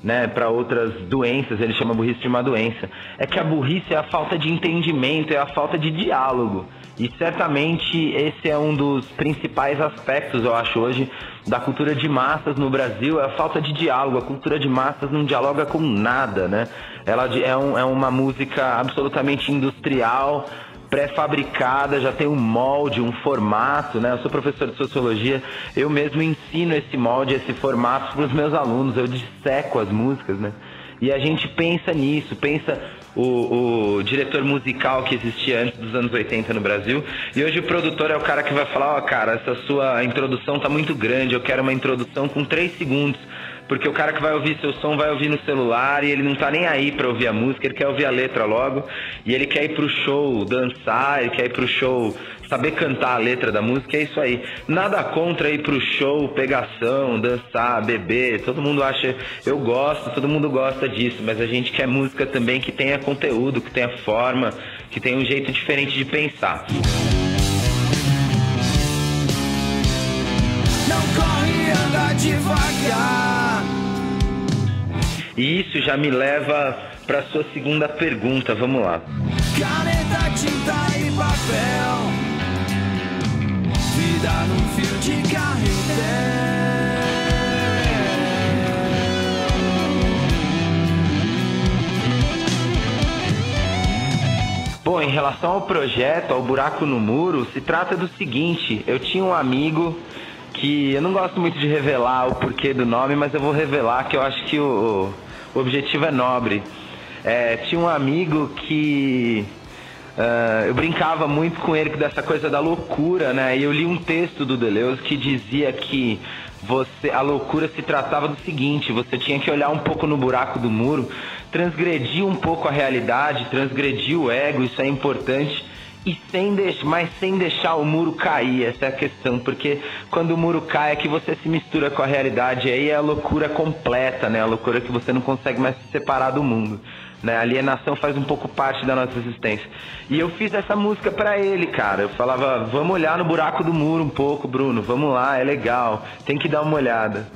[SPEAKER 12] né, para outras doenças, ele chama a burrice de uma doença, é que a burrice é a falta de entendimento, é a falta de diálogo. E certamente esse é um dos principais aspectos, eu acho, hoje, da cultura de massas no Brasil, é a falta de diálogo. A cultura de massas não dialoga com nada, né? Ela é uma música absolutamente industrial, pré-fabricada, já tem um molde, um formato, né? Eu sou professor de sociologia, eu mesmo ensino esse molde, esse formato para os meus alunos, eu disseco as músicas, né? E a gente pensa nisso, pensa o diretor musical que existia antes dos anos 80 no Brasil. E hoje o produtor é o cara que vai falar, cara, essa sua introdução tá muito grande, eu quero uma introdução com 3 segundos. Porque o cara que vai ouvir seu som vai ouvir no celular e ele não tá nem aí pra ouvir a música, ele quer ouvir a letra logo. E ele quer ir pro show dançar, ele quer ir pro show saber cantar a letra da música, é isso aí. Nada contra ir pro show, pegação, dançar, beber, todo mundo acha, eu gosto, todo mundo gosta disso, mas a gente quer música também que tenha conteúdo, que tenha forma, que tenha um jeito diferente de pensar.
[SPEAKER 4] Não corre, anda devagar.
[SPEAKER 12] E isso já me leva para sua segunda pergunta, vamos lá.
[SPEAKER 4] Caneta, tinta e papel, vida num fio de carretel.
[SPEAKER 12] Bom, em relação ao projeto, ao Buraco no Muro, se trata do seguinte, eu tinha um amigo que eu não gosto muito de revelar o porquê do nome, mas eu vou revelar que eu acho que o objetivo é nobre. Tinha um amigo que eu brincava muito com ele dessa coisa da loucura, né? E eu li um texto do Deleuze que dizia que a loucura se tratava do seguinte: você tinha que olhar um pouco no buraco do muro, transgredir um pouco a realidade, transgredir o ego, isso é importante. Mas sem deixar o muro cair, essa é a questão, porque quando o muro cai é que você se mistura com a realidade, aí é a loucura completa, né? A loucura que você não consegue mais se separar do mundo, né? A alienação faz um pouco parte da nossa existência. E eu fiz essa música pra ele, cara. Eu falava, vamos olhar no buraco do muro um pouco, Bruno, vamos lá, é legal, tem que dar uma olhada.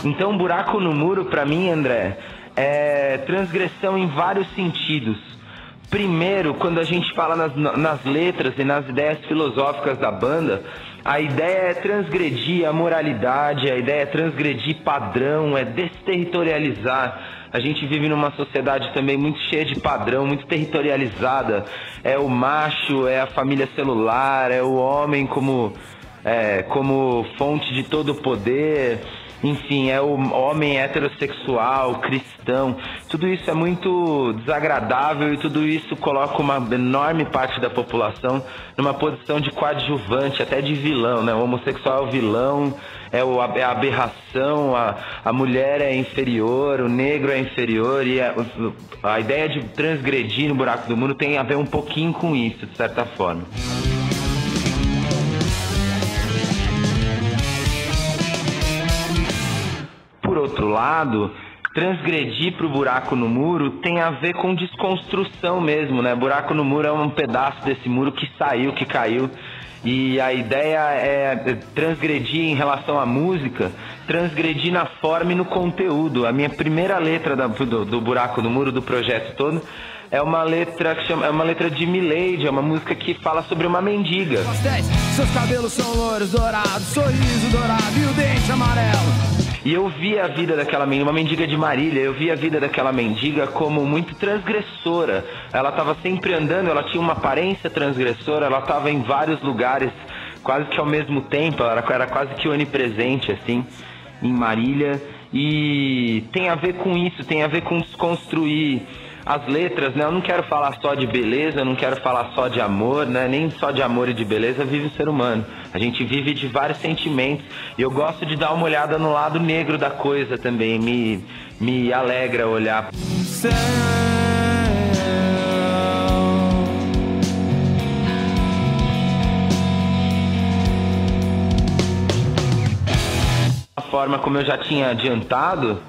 [SPEAKER 12] Então, buraco no muro, pra mim, André, é transgressão em vários sentidos. Primeiro, quando a gente fala nas letras e nas ideias filosóficas da banda, a ideia é transgredir a moralidade, a ideia é transgredir padrão, é desterritorializar. A gente vive numa sociedade também muito cheia de padrão, muito territorializada. É o macho, é a família celular, é o homem como fonte de todo o poder. Enfim, é o homem heterossexual, cristão, tudo isso é muito desagradável e tudo isso coloca uma enorme parte da população numa posição de coadjuvante, até de vilão, né? O homossexual é o vilão, é a aberração, a mulher é inferior, o negro é inferior e a ideia de transgredir no buraco do muro tem a ver um pouquinho com isso, de certa forma. Por outro lado, transgredir para o buraco no muro tem a ver com desconstrução mesmo, né? Buraco no muro é um pedaço desse muro que saiu, que caiu. E a ideia é transgredir em relação à música, transgredir na forma e no conteúdo. A minha primeira letra do Buraco no Muro, do projeto todo, é uma letra de Milady, é uma música que fala sobre uma mendiga.
[SPEAKER 4] Seus cabelos são louros, dourados, sorriso dourado e o dente amarelo.
[SPEAKER 12] E eu vi a vida daquela mendiga, uma mendiga de Marília, eu vi a vida daquela mendiga como muito transgressora. Ela estava sempre andando, ela tinha uma aparência transgressora, ela estava em vários lugares quase que ao mesmo tempo, ela era quase que onipresente, assim, em Marília. E tem a ver com isso, tem a ver com desconstruir as letras, né? Eu não quero falar só de beleza, eu não quero falar só de amor, né? Nem só de amor e de beleza vive o ser humano. A gente vive de vários sentimentos. E eu gosto de dar uma olhada no lado negro da coisa também. Me alegra olhar. A forma como eu já tinha adiantado,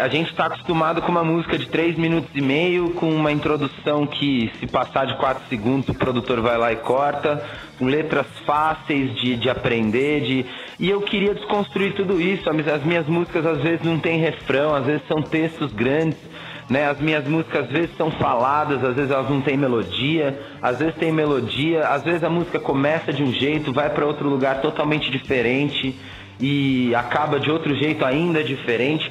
[SPEAKER 12] a gente está acostumado com uma música de 3 minutos e meio, com uma introdução que, se passar de 4 segundos, o produtor vai lá e corta, com letras fáceis de aprender, e eu queria desconstruir tudo isso. As minhas músicas às vezes não tem refrão, às vezes são textos grandes, né? As minhas músicas às vezes são faladas, às vezes elas não têm melodia, às vezes tem melodia, às vezes a música começa de um jeito, vai para outro lugar totalmente diferente e acaba de outro jeito ainda diferente.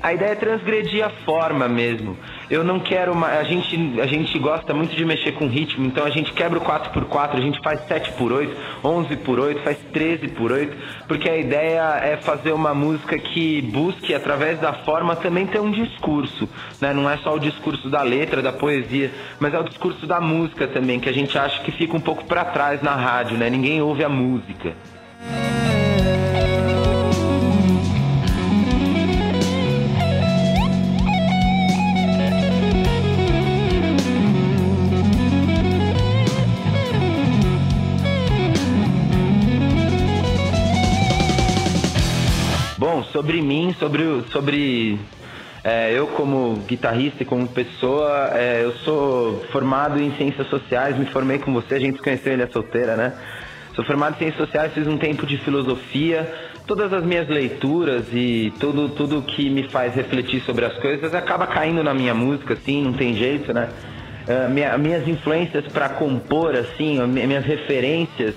[SPEAKER 12] A ideia é transgredir a forma mesmo. Eu não quero a gente gosta muito de mexer com ritmo, então a gente quebra o 4x4, a gente faz 7x8, 11x8, faz 13x8, porque a ideia é fazer uma música que busque, através da forma, também ter um discurso, né? Não é só o discurso da letra, da poesia, mas é o discurso da música também, que a gente acha que fica um pouco pra trás na rádio, né? Ninguém ouve a música. Bom, sobre mim, sobre eu como guitarrista e como pessoa, eu sou formado em Ciências Sociais, me formei com você, a gente se conheceu, ele é solteira, né? Sou formado em Ciências Sociais, fiz um tempo de filosofia, todas as minhas leituras e tudo que me faz refletir sobre as coisas acaba caindo na minha música, assim, não tem jeito, né? Minhas influências para compor, assim, minhas referências,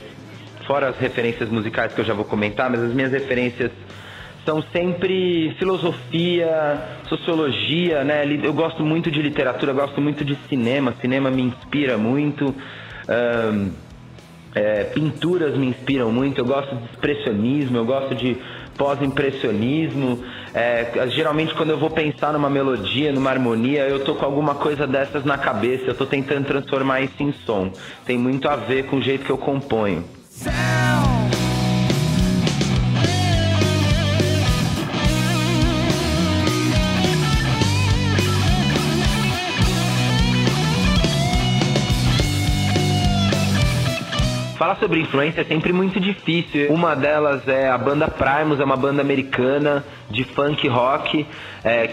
[SPEAKER 12] fora as referências musicais que eu já vou comentar, mas as minhas referências são sempre filosofia, sociologia, né? Eu gosto muito de literatura, gosto muito de cinema me inspira muito, pinturas me inspiram muito, eu gosto de expressionismo, eu gosto de pós-impressionismo. Geralmente quando eu vou pensar numa melodia, numa harmonia, eu tô com alguma coisa dessas na cabeça, eu tô tentando transformar isso em som. Tem muito a ver com o jeito que eu componho. Falar sobre influência é sempre muito difícil. Uma delas é a banda Primus, é uma banda americana de funk rock,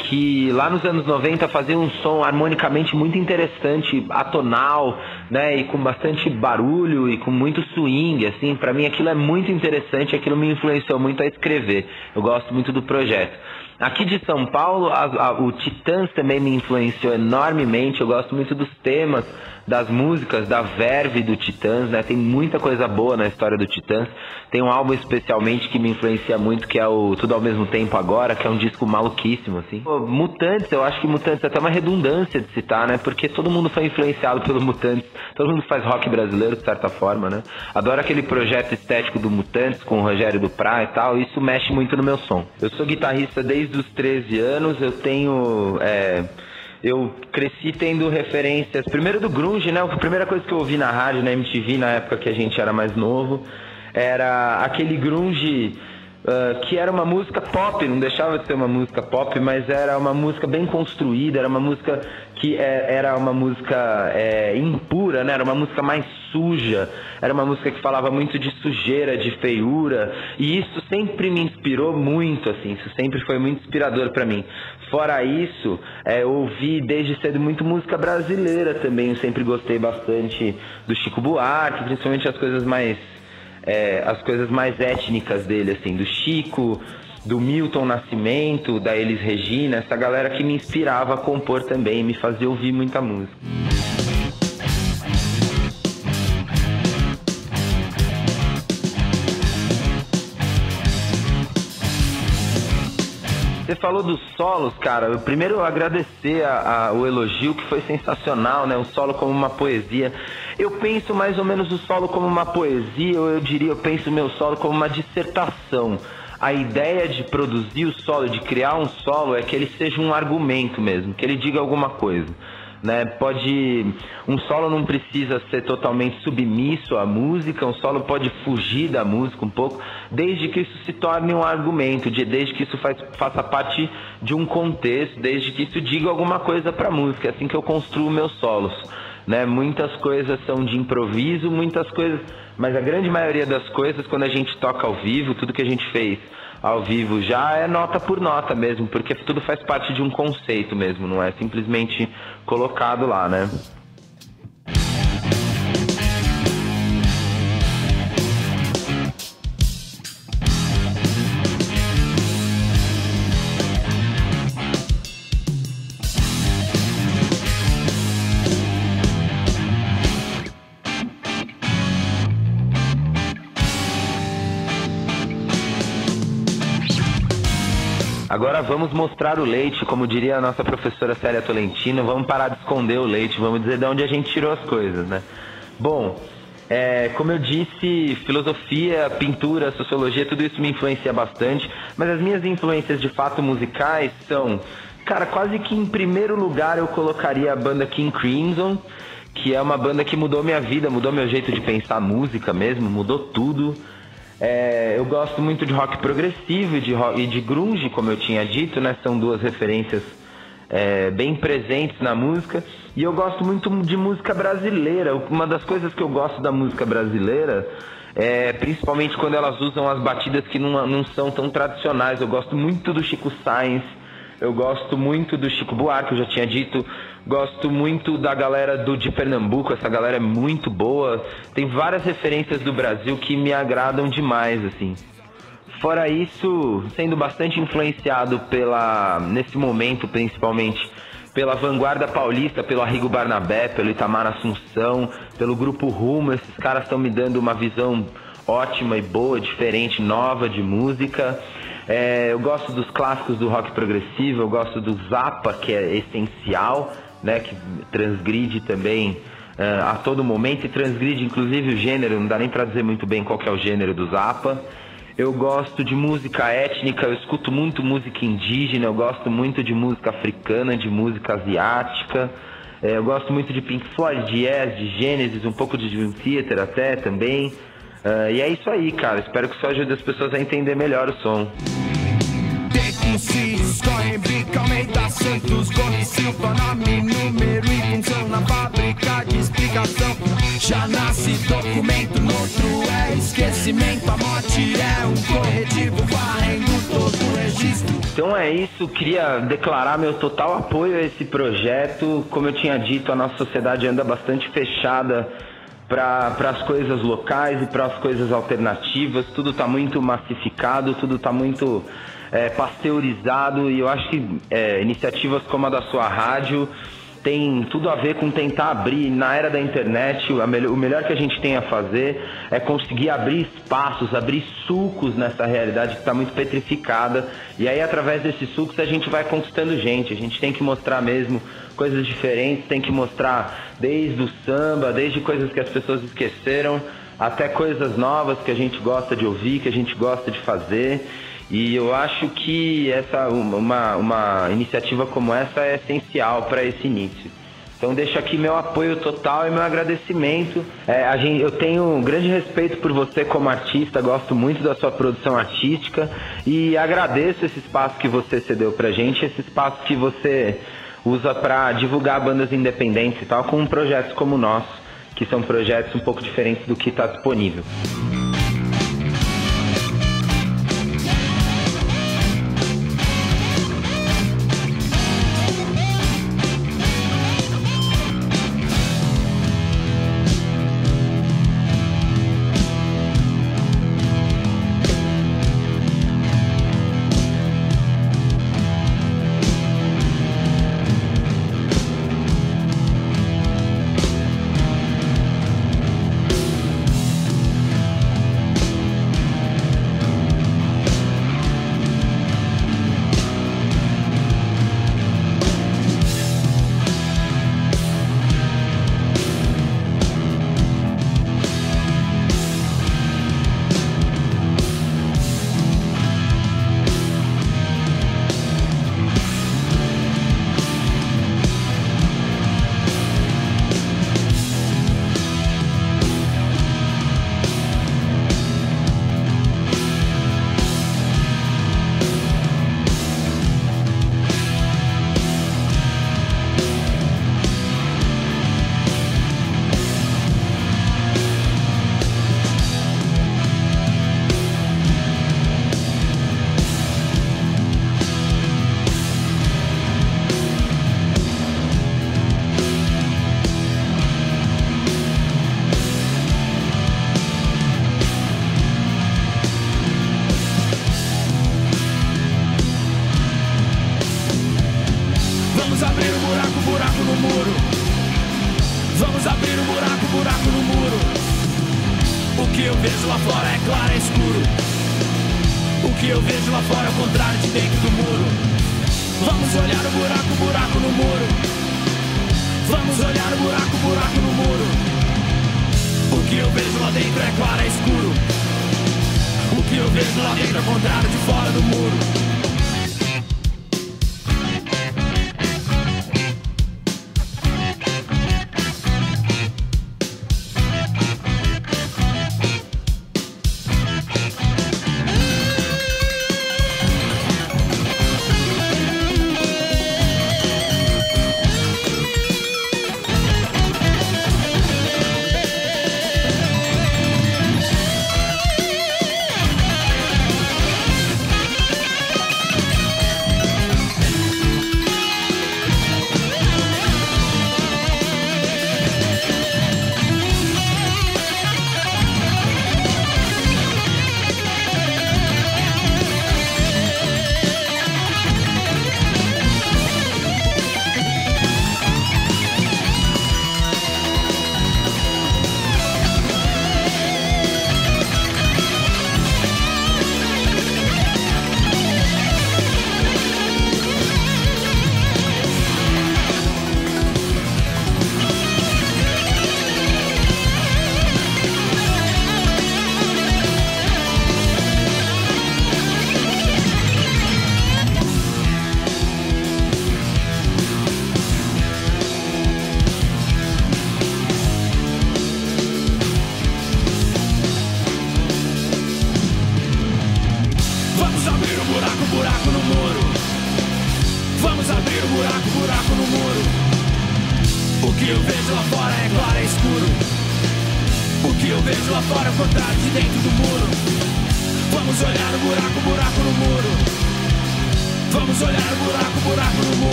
[SPEAKER 12] que lá nos anos 90 fazia um som harmonicamente muito interessante, atonal, né, e com bastante barulho e com muito swing, assim. Pra mim aquilo é muito interessante, aquilo me influenciou muito a escrever. Eu gosto muito do projeto. Aqui de São Paulo, o Titãs também me influenciou enormemente. Eu gosto muito dos temas, das músicas, da verve do Titãs, né? Tem muita coisa boa na história do Titãs. Tem um álbum especialmente que me influencia muito, que é o Tudo ao Mesmo Tempo Agora, que é um disco maluquíssimo, assim. Mutantes, eu acho que Mutantes é até uma redundância de citar, né? Porque todo mundo foi influenciado pelo Mutantes. Todo mundo faz rock brasileiro, de certa forma, né? Adoro aquele projeto estético do Mutantes, com o Rogério Duprat e tal. Isso mexe muito no meu som. Eu sou guitarrista desde os 13 anos, eu tenho... Eu cresci tendo referências, primeiro do grunge, né? A primeira coisa que eu ouvi na rádio, na MTV, na época que a gente era mais novo, era aquele grunge que era uma música pop, não deixava de ser uma música pop, mas era uma música bem construída, era uma música que era uma música impura, né? Era uma música mais suja, era uma música que falava muito de sujeira, de feiura, e isso sempre me inspirou muito, assim, isso sempre foi muito inspirador pra mim. Fora isso, eu ouvi desde cedo muito música brasileira também, eu sempre gostei bastante do Chico Buarque, principalmente as coisas mais étnicas dele, assim, do Chico, do Milton Nascimento, da Elis Regina, essa galera que me inspirava a compor também, me fazia ouvir muita música. Você falou dos solos, cara. Eu primeiro agradecer o elogio, que foi sensacional, né? O solo como uma poesia. Eu penso mais ou menos o solo como uma poesia, ou eu penso o meu solo como uma dissertação. A ideia de produzir o solo, de criar um solo, é que ele seja um argumento mesmo, que ele diga alguma coisa. Né? Um solo não precisa ser totalmente submisso à música, um solo pode fugir da música um pouco, desde que isso se torne um argumento, desde que isso faça parte de um contexto, desde que isso diga alguma coisa para a música. É assim que eu construo meus solos. Né? Muitas coisas são de improviso, mas a grande maioria das coisas, quando a gente toca ao vivo, tudo que a gente fez ao vivo já é nota por nota mesmo, porque tudo faz parte de um conceito mesmo, não é simplesmente colocado lá, né? Agora vamos mostrar o leite, como diria a nossa professora Célia Tolentino, vamos parar de esconder o leite, vamos dizer de onde a gente tirou as coisas, né? Bom, como eu disse, filosofia, pintura, sociologia, tudo isso me influencia bastante, mas as minhas influências de fato musicais são, cara, quase que em primeiro lugar eu colocaria a banda King Crimson, que é uma banda que mudou minha vida, mudou meu jeito de pensar música mesmo, mudou tudo. Eu gosto muito de rock progressivo e de grunge, como eu tinha dito, né? São duas referências bem presentes na música. E eu gosto muito de música brasileira. Uma das coisas que eu gosto da música brasileira é principalmente quando elas usam as batidas que não são tão tradicionais. Eu gosto muito do Chico Science, eu gosto muito do Chico Buarque, eu já tinha dito. Gosto muito da galera de Pernambuco, essa galera é muito boa. Tem várias referências do Brasil que me agradam demais, assim. Fora isso, sendo bastante influenciado nesse momento principalmente, pela vanguarda paulista, pelo Arrigo Barnabé, pelo Itamar Assunção, pelo Grupo Rumo. Esses caras estão me dando uma visão ótima e boa, diferente, nova de música. Eu gosto dos clássicos do rock progressivo, eu gosto do Zappa, que é essencial, né, que transgride também a todo momento, e transgride inclusive o gênero, não dá nem pra dizer muito bem qual que é o gênero do Zappa. Eu gosto de música étnica, eu escuto muito música indígena, eu gosto muito de música africana, de música asiática, eu gosto muito de Pink Floyd, de Yes, de Genesis, um pouco de Dream Theater até também. E é isso aí, cara, espero que isso ajude as pessoas a entender melhor o som.
[SPEAKER 4] Escorre Bica, Almeida, Santos, Gomes, Silva, nome, número e função na fábrica de explicação. Já nasce documento, no outro é esquecimento. A morte é um corretivo, varrendo todo o registro.
[SPEAKER 12] Então é isso, queria declarar meu total apoio a esse projeto. Como eu tinha dito, a nossa sociedade anda bastante fechada para as coisas locais e para as coisas alternativas. Tudo está muito massificado, tudo está muito pasteurizado, e eu acho que iniciativas como a da sua rádio tem tudo a ver com tentar abrir, na era da internet, o melhor que a gente tem a fazer é conseguir abrir espaços, abrir sulcos nessa realidade que está muito petrificada, e aí através desses sulcos a gente vai conquistando gente. A gente tem que mostrar mesmo coisas diferentes, tem que mostrar desde o samba, desde coisas que as pessoas esqueceram, até coisas novas que a gente gosta de ouvir, que a gente gosta de fazer. E eu acho que uma iniciativa como essa é essencial para esse início. Então deixo aqui meu apoio total e meu agradecimento. Eu tenho um grande respeito por você como artista, gosto muito da sua produção artística e agradeço esse espaço que você cedeu pra gente, esse espaço que você usa para divulgar bandas independentes e tal, com projetos como o nosso, que são projetos um pouco diferentes do que está disponível.
[SPEAKER 4] O que eu vejo lá fora é claro, é escuro. O que eu vejo lá fora é o contrário de dentro do muro. Vamos olhar o buraco no muro. Vamos olhar o buraco no muro. O que eu vejo lá dentro é claro, é escuro. O que eu vejo lá dentro é o contrário de fora do muro.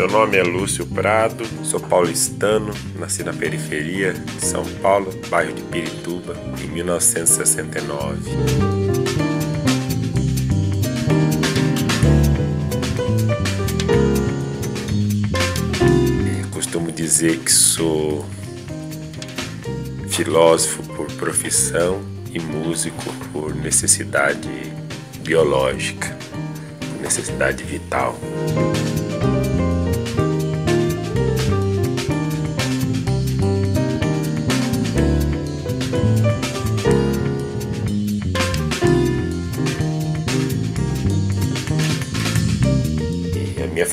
[SPEAKER 13] Meu nome é Lúcio Prado, sou paulistano, nasci na periferia de São Paulo, bairro de Pirituba, em 1969. Costumo dizer que sou filósofo por profissão e músico por necessidade biológica, por necessidade vital.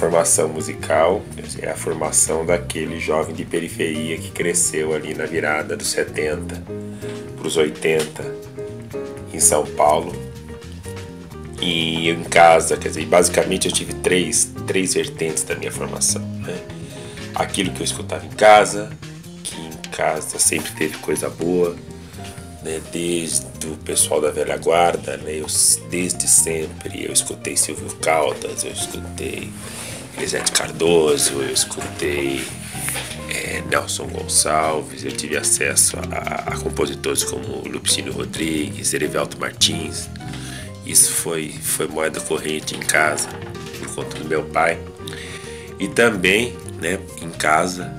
[SPEAKER 13] formação musical é a formação daquele jovem de periferia que cresceu ali na virada dos 70 para os 80 em São Paulo. E em casa, quer dizer, basicamente eu tive três vertentes da minha formação, né? Aquilo que eu escutava em casa, que em casa sempre teve coisa boa, né? Desde o pessoal da velha guarda, né? Desde sempre eu escutei Silvio Caldas, eu escutei Elisete Cardoso, eu escutei Nelson Gonçalves, eu tive acesso a compositores como Lupicínio Rodrigues, Erivelto Martins. Isso foi moeda corrente em casa, por conta do meu pai. E também, né, em casa,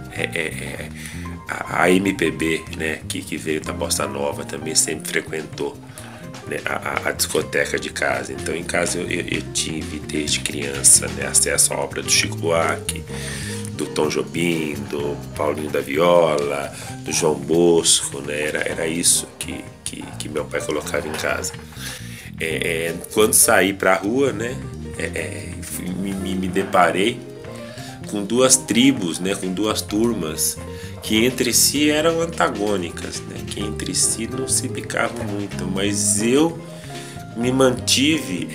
[SPEAKER 13] a MPB, né, que veio da Bossa Nova, também sempre frequentou, né, a discoteca de casa. Então, em casa, eu tive, desde criança, né, acesso à obra do Chico Buarque, do Tom Jobim, do Paulinho da Viola, do João Bosco, né? Era isso que meu pai colocava em casa. Quando saí para a rua, né, me deparei com duas tribos, né, com duas turmas que entre si eram antagônicas, né, que entre si não se bicavam muito, mas eu me mantive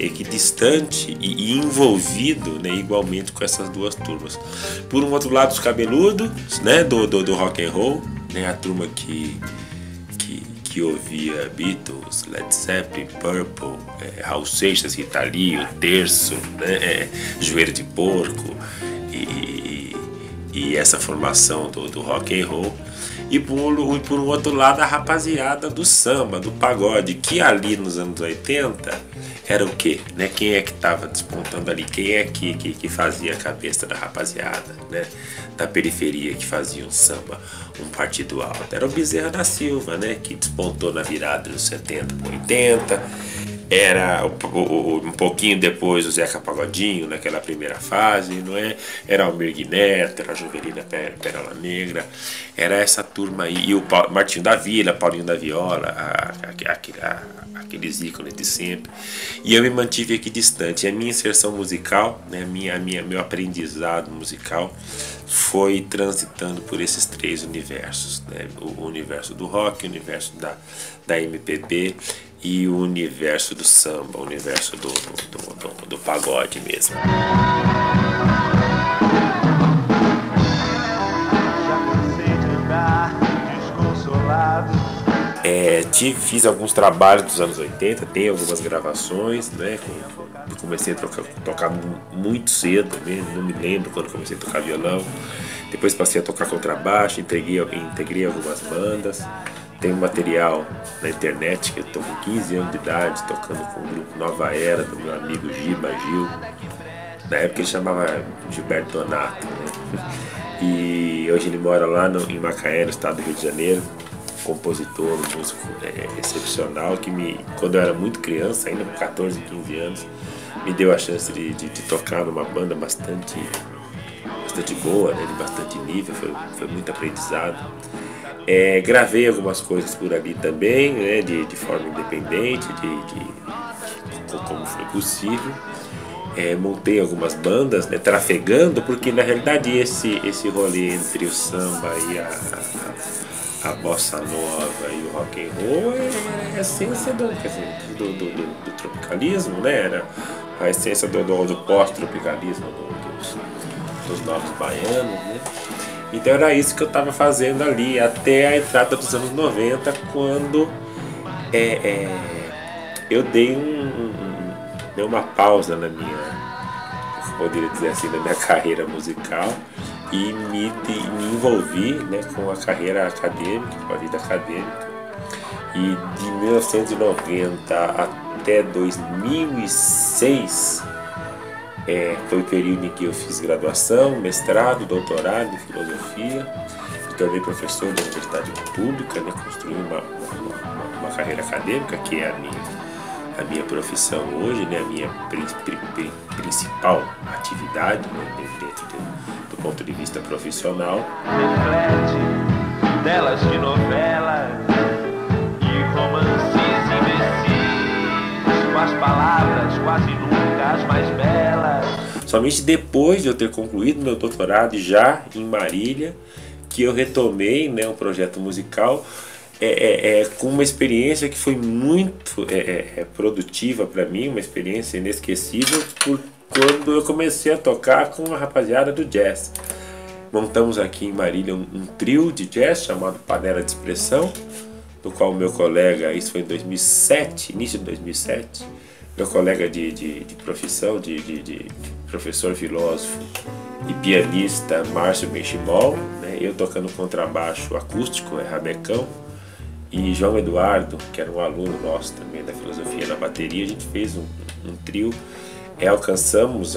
[SPEAKER 13] equidistante e envolvido, né, igualmente com essas duas turmas. Por um outro lado, os cabeludos, né, do rock and roll, né, a turma que ouvia Beatles, Led Zeppelin, Purple, Raul Seixas, Rita Lee, O Terço, né, Joelho de Porco e essa formação do rock and roll. E por um outro lado, a rapaziada do samba, do pagode, que ali nos anos 80 era o quê? Né? Quem é que estava despontando ali? Quem é que fazia a cabeça da rapaziada, né? Da periferia, que fazia um samba, um partido alto? Era o Bezerra da Silva, né? Que despontou na virada dos 70 para 80. Era um pouquinho depois o Zeca Pagodinho, naquela primeira fase, não é? Era Almir Neto, era a Jovelina Pérola Negra, era essa turma aí, e o Martinho da Vila, Paulinho da Viola, aqueles ícones de sempre. E eu me mantive aqui distante. E a minha inserção musical, né, meu aprendizado musical foi transitando por esses três universos, né? O universo do rock, o universo da MPB e o universo do samba, o universo do pagode mesmo. Fiz alguns trabalhos dos anos 80, tenho algumas gravações, né? Eu comecei a tocar muito cedo, né? Não me lembro quando comecei a tocar violão. Depois passei a tocar contrabaixo, integrei algumas bandas. Tem um material na internet que eu estou com 15 anos de idade, tocando com o grupo Nova Era, do meu amigo Giba Gil. Na época ele chamava Gilberto Donato, né? E hoje ele mora lá em Macaé, no estado do Rio de Janeiro. Compositor, músico excepcional, que quando eu era muito criança, ainda com 14, 15 anos, me deu a chance de tocar numa banda bastante boa, né, de bastante nível, foi muito aprendizado. Gravei algumas coisas por ali também, né, de forma independente, como foi possível. Montei algumas bandas, né, trafegando, porque na realidade esse rolê entre o samba e a bossa nova e o rock and roll é a essência do tropicalismo, né? Era a essência do pós-tropicalismo dos novos baianos, né? Então era isso que eu estava fazendo ali até a entrada dos anos 90, quando eu dei uma pausa na minha, poderia dizer assim, na minha carreira musical, e me envolvi, né, com a carreira acadêmica, com a vida acadêmica. E de 1990 até 2006 foi o período em que eu fiz graduação, mestrado, doutorado em filosofia. Me tornei professor da Universidade Pública, né, construí uma carreira acadêmica, que é a minha profissão hoje, né, a minha principal atividade, né, dentro do ponto de vista profissional.
[SPEAKER 14] Reflete delas de novelas e romances imbecis, com as palavras quase nunca as mais belas.
[SPEAKER 13] Somente depois de eu ter concluído meu doutorado já em Marília, que eu retomei, né, um projeto musical com uma experiência que foi muito produtiva para mim, uma experiência inesquecível, quando eu comecei a tocar com a rapaziada do jazz. Montamos aqui em Marília um trio de jazz chamado Panela de Expressão, do qual meu colega, isso foi em 2007, início de 2007, meu colega de profissão, de professor filósofo e pianista Márcio Benchimol, né, eu tocando contrabaixo acústico, Rabecão, e João Eduardo, que era um aluno nosso também da filosofia, na bateria. A gente fez um trio, alcançamos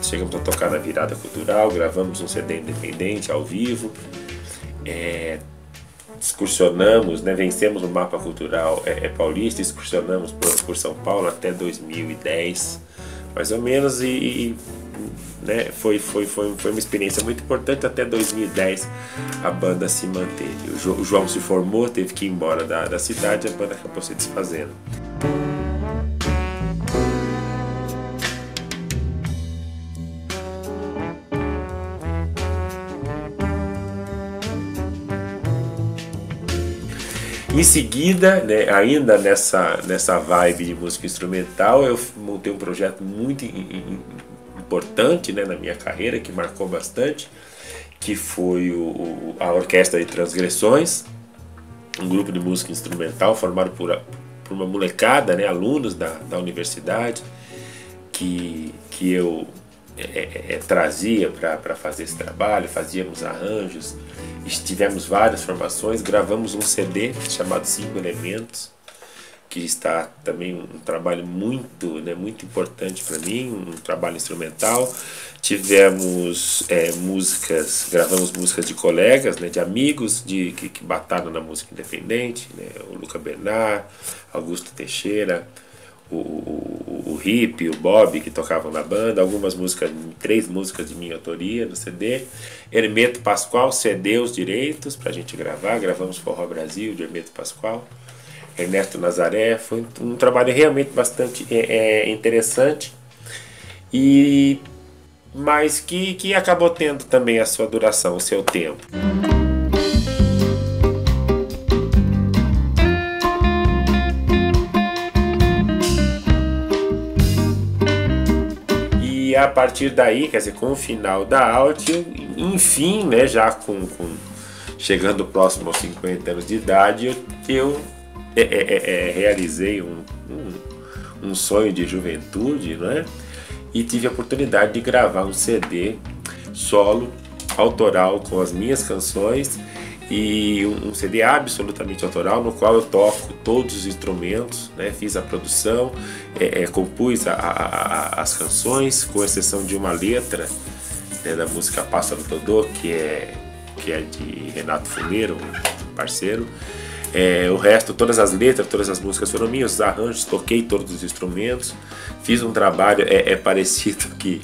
[SPEAKER 13] chegamos a tocar na Virada Cultural, gravamos um CD independente ao vivo, excursionamos, né, vencemos o mapa cultural paulista, excursionamos por São Paulo até 2010, mais ou menos, né, foi uma experiência muito importante. Até 2010 a banda se manteve. O João se formou, teve que ir embora da cidade, a banda acabou se desfazendo. Em seguida, né, ainda nessa vibe de música instrumental, eu montei um projeto muito importante, né, na minha carreira, que marcou bastante, que foi a Orquestra de Transgressões, um grupo de música instrumental formado por uma molecada, né, alunos da universidade, que eu trazia para fazer esse trabalho, fazíamos arranjos, tivemos várias formações, gravamos um CD chamado 5 Elementos, que está também um trabalho muito importante para mim, um trabalho instrumental. Tivemos gravamos músicas de colegas, né, de amigos que batalham na música independente, né, o Luca Bernard, Augusto Teixeira, o Hip, o Bob, que tocavam na banda, algumas músicas, 3 músicas de minha autoria no CD. Hermeto Pascoal cedeu os direitos para a gente gravar, gravamos Forró Brasil de Hermeto Pascoal. Ernesto Nazaré, foi um trabalho realmente bastante interessante, mas que acabou tendo também a sua duração, o seu tempo. E a partir daí, quer dizer, com o final da Alt, enfim, né, já chegando próximo aos 50 anos de idade, eu realizei um sonho de juventude, né? E tive a oportunidade de gravar um CD solo, autoral, com as minhas canções, e um CD absolutamente autoral, no qual eu toco todos os instrumentos, né? Fiz a produção, compus as canções, com exceção de uma letra, né, da música Pássaro Dodô, que é de Renato Funeiro, um parceiro. O resto, todas as letras, todas as músicas foram minhas, os arranjos, toquei todos os instrumentos, fiz um trabalho parecido que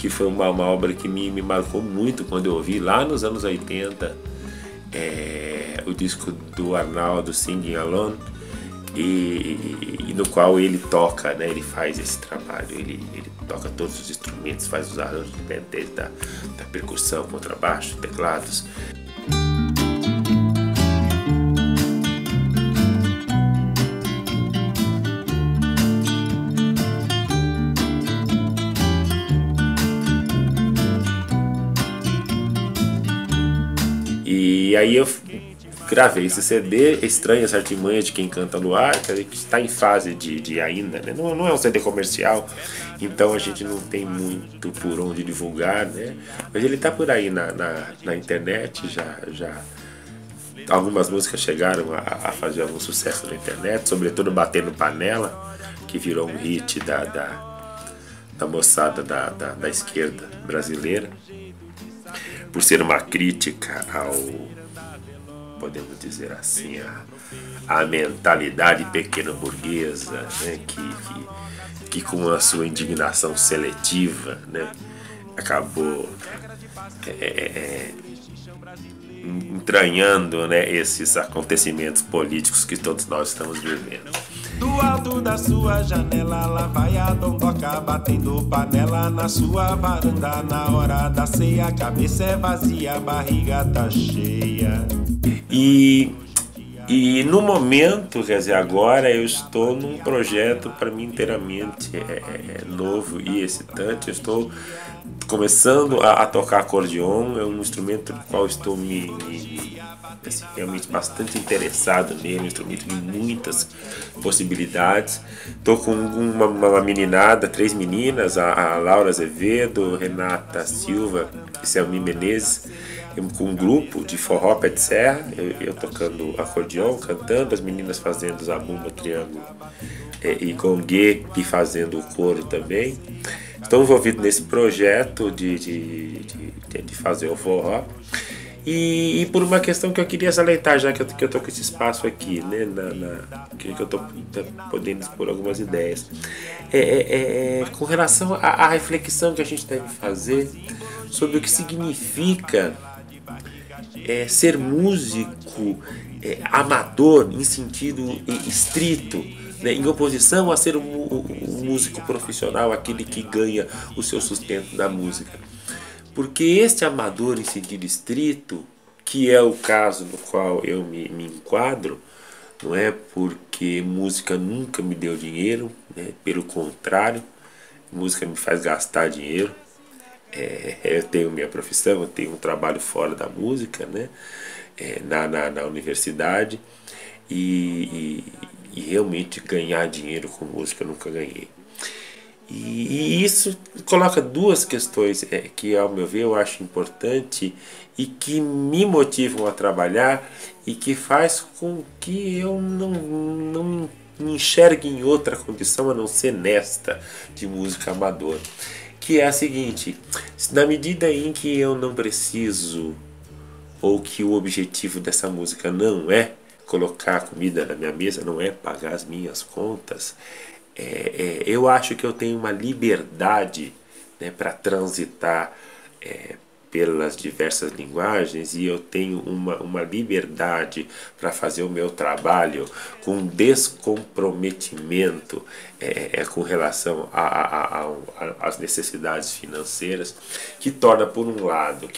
[SPEAKER 13] foi uma obra que me marcou muito quando eu ouvi lá nos anos 80, o disco do Arnaldo, Singing Alone, e no qual ele toca, né, ele faz esse trabalho, ele toca todos os instrumentos, faz os arranjos, desde da percussão, contrabaixo, teclados. E aí eu gravei esse CD, Estranhas Artimanhas de Quem Canta no Ar, que está em fase de ainda, né? Não é um CD comercial, então a gente não tem muito por onde divulgar, né? Mas ele está por aí na internet, já algumas músicas chegaram a fazer algum sucesso na internet, sobretudo Batendo Panela, que virou um hit da moçada da esquerda brasileira, por ser uma crítica podemos dizer assim, a mentalidade pequeno-burguesa, né, que com a sua indignação seletiva, né, acabou entranhando, né, esses acontecimentos políticos que todos nós estamos vivendo.
[SPEAKER 15] Do alto da sua janela, lá vai a dondoca batendo panela na sua varanda. Na hora da ceia, a cabeça é vazia, a barriga tá cheia.
[SPEAKER 13] E no momento, quer dizer, agora eu estou num projeto para mim inteiramente novo e excitante. Eu estou começando a tocar acordeon, é um instrumento no qual estou assim, realmente bastante interessado nele, um instrumento de muitas possibilidades. Estou com uma meninada, 3 meninas, a Laura Azevedo, Renata Silva e Selmi Menezes, com um grupo de forró pé de serra, eu tocando acordeon, cantando, as meninas fazendo zabumba, triângulo e gongue e fazendo o coro também. Estou envolvido nesse projeto de fazer o forró. E por uma questão que eu queria salientar, já que eu estou com esse espaço aqui, né, que eu estou podendo expor algumas ideias, com relação à reflexão que a gente deve fazer sobre o que significa ser músico amador em sentido estrito, né, em oposição a ser um músico profissional, aquele que ganha o seu sustento da música. Porque este amador em sentido estrito, que é o caso no qual eu me enquadro, não é porque música nunca me deu dinheiro, né? Pelo contrário, música me faz gastar dinheiro. Eu tenho minha profissão, eu tenho um trabalho fora da música, né? Na universidade, e realmente ganhar dinheiro com música eu nunca ganhei. E isso coloca duas questões que, ao meu ver, eu acho importante e que me motivam a trabalhar e que faz com que eu não me enxergue em outra condição a não ser nesta de música amadora. Que é a seguinte: na medida em que eu não preciso, ou que o objetivo dessa música não é colocar comida na minha mesa, não é pagar as minhas contas, eu acho que eu tenho uma liberdade, né, para transitar pelas diversas linguagens, e eu tenho uma liberdade para fazer o meu trabalho com descomprometimento com relação às necessidades financeiras, que torna por um lado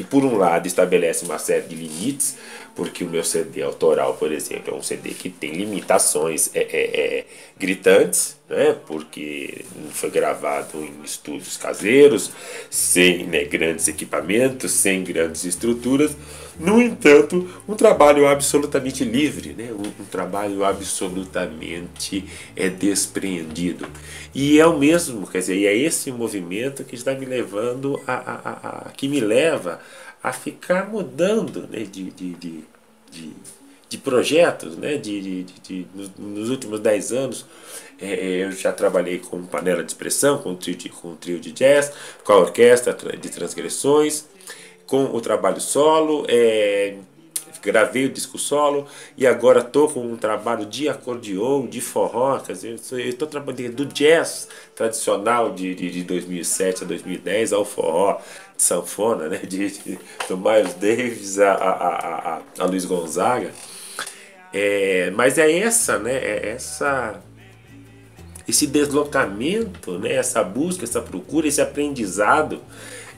[SPEAKER 13] estabelece uma série de limites, porque o meu CD autoral, por exemplo, é um CD que tem limitações gritantes, né, porque foi gravado em estúdios caseiros, sem, né, grandes equipamentos, sem grandes estruturas. No entanto, um trabalho absolutamente livre, né, um trabalho absolutamente despreendido. E é o mesmo, quer dizer, e é esse movimento que está me levando que me leva a ficar mudando, né, de projetos, né, nos últimos 10 anos. Eu já trabalhei com panela de expressão, com um trio de jazz, com a orquestra de Transgressões, com o trabalho solo, gravei o disco solo, e agora estou com um trabalho de acordeon, de forró. Quer dizer, eu estou trabalhando do jazz tradicional de 2007 a 2010 ao forró de sanfona, né, do Miles Davis a Luiz Gonzaga. Mas esse deslocamento, né, essa busca, essa procura, esse aprendizado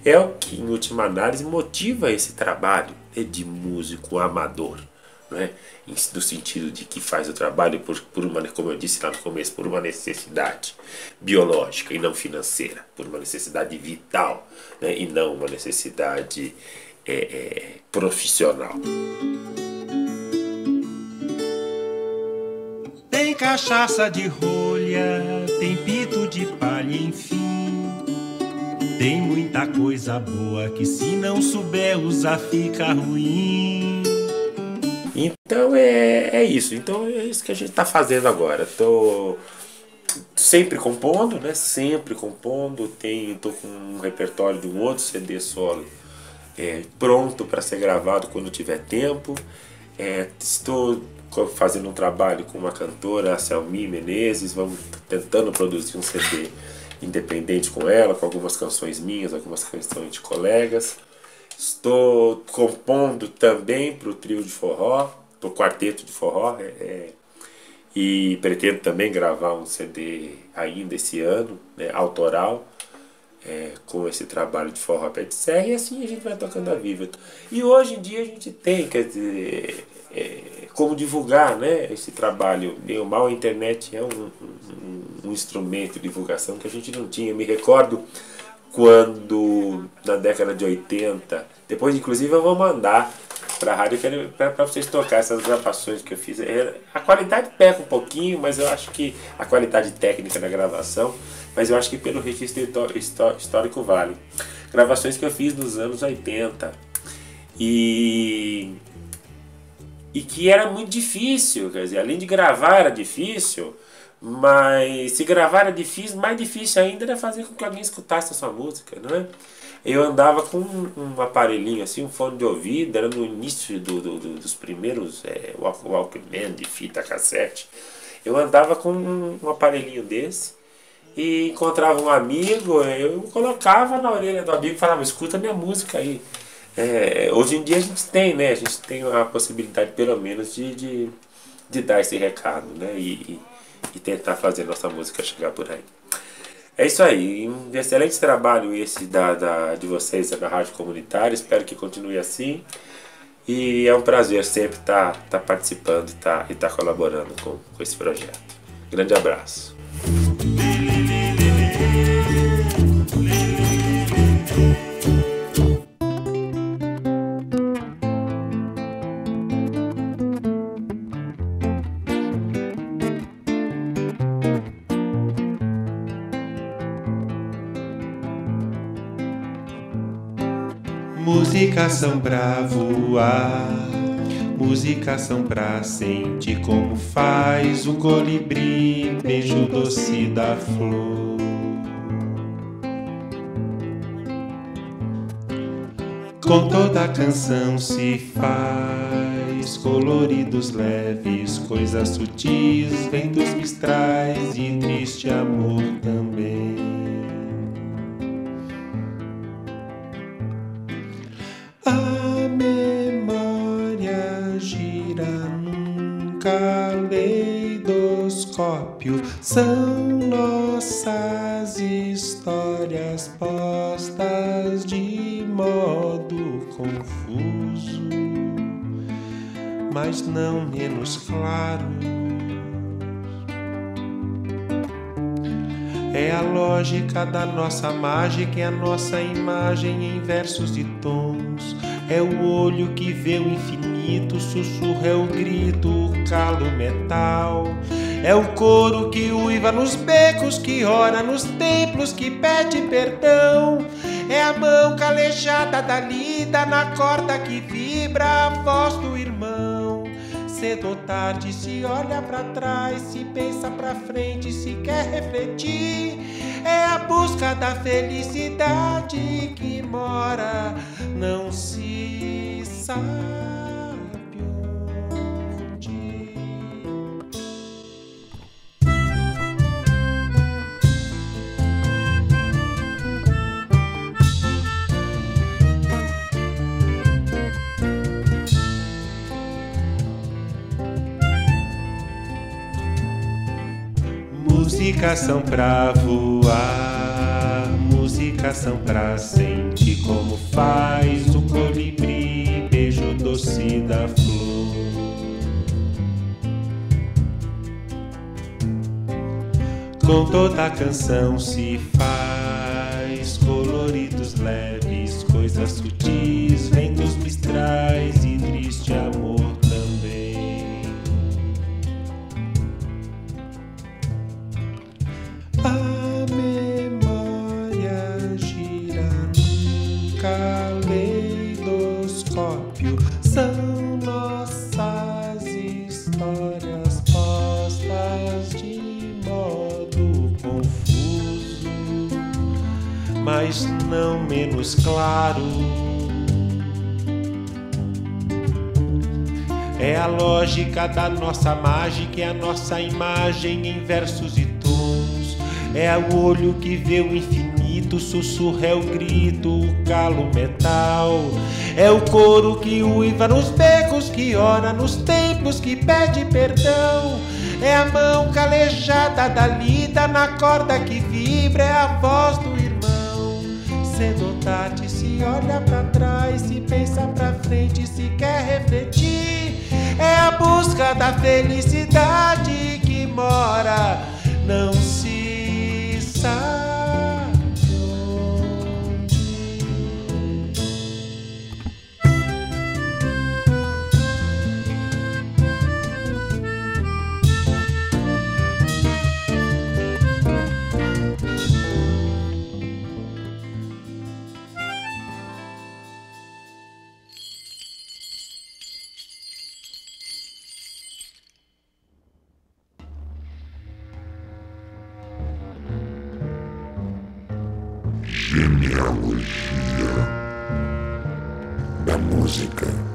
[SPEAKER 13] é o que, em última análise, motiva esse trabalho, né, de músico amador, né, no sentido de que faz o trabalho por uma, como eu disse lá no começo, por uma necessidade biológica e não financeira, por uma necessidade vital, né, e não uma necessidade profissional.
[SPEAKER 15] Tem cachaça de rolha, tem pito de palha, enfim. Tem muita coisa boa que, se não souber usar, fica ruim.
[SPEAKER 13] Então é isso. Então é isso que a gente está fazendo agora. Estou sempre compondo, né? Sempre compondo. Estou com um repertório de um outro CD solo pronto para ser gravado quando tiver tempo. Estou fazendo um trabalho com uma cantora, a Selmi Menezes. Vamos tentando produzir um CD independente com ela, com algumas canções minhas, algumas canções de colegas. Estou compondo também para o trio de forró, para o quarteto de forró, E pretendo também gravar um CD ainda esse ano, né, autoral, com esse trabalho de forró pé de serra, e assim a gente vai tocando a vida. E hoje em dia a gente tem, quer dizer, como divulgar, né, esse trabalho. Bem ou mal, a internet é um instrumento de divulgação que a gente não tinha. Eu me recordo quando, na década de 80, depois inclusive eu vou mandar para a rádio para vocês tocar essas gravações que eu fiz. A qualidade peca um pouquinho, mas eu acho que a qualidade técnica da gravação, mas eu acho que pelo registro histórico vale. Gravações que eu fiz nos anos 80 e que era muito difícil, quer dizer, além de gravar era difícil, mas se gravar era difícil, mais difícil ainda era fazer com que alguém escutasse a sua música, não é? Eu andava com um aparelhinho assim, um fone de ouvido, era no início dos primeiros Walkman de fita cassete. Eu andava com um aparelhinho desse e encontrava um amigo, eu colocava na orelha do amigo e falava, escuta minha música aí. Hoje em dia a gente tem, né? A gente tem a possibilidade pelo menos de dar esse recado, né? E tentar fazer nossa música chegar por aí. É isso aí, um excelente trabalho esse de vocês na Rádio Comunitária, espero que continue assim. E é um prazer sempre estar participando e estar colaborando com esse projeto. Grande abraço.
[SPEAKER 15] Músicas são pra voar, músicas são pra sentir como faz o colibri, beijo doce da flor. Com toda a canção se faz coloridos leves, coisas sutis, ventos mistrais e triste amor também. A memória gira num caleidoscópio, são nossas histórias postas de modo confuso, mas não menos claro. É a lógica da nossa mágica, é a nossa imagem em versos de tons. É o olho que vê o infinito, o sussurro é o grito, o calo metal. É o coro que uiva nos becos, que ora nos templos, que pede perdão. É a mão calejada da lida na corda que vibra a voz do irmão. Cedo ou tarde se olha pra trás, se pensa pra frente, se quer refletir. É a busca da felicidade que mora, não se sabe onde. Músicas são pra voar, músicas são pra sentir como faz o colibri, beijo doce da flor. Com toda a canção se faz coloridos leves, coisas sutis, ventos mistrais e triste amor também. A memória gira num caleidoscópio, são nossas histórias postas de modo confuso, mas não menos claro. É a lógica da nossa mágica, é a nossa imagem em versos e tons. É o olho que vê o infinito, apito, o sussurro é o grito, o calo metal. É o coro que uiva nos becos, que ora nos tempos, que pede perdão. É a mão calejada da lida na corda que vibra, é a voz do irmão. Cedo ou tarde se olha pra trás, se pensa pra frente, se quer refletir. É a busca da felicidade que mora, não se sabe.
[SPEAKER 2] Genealogia da música.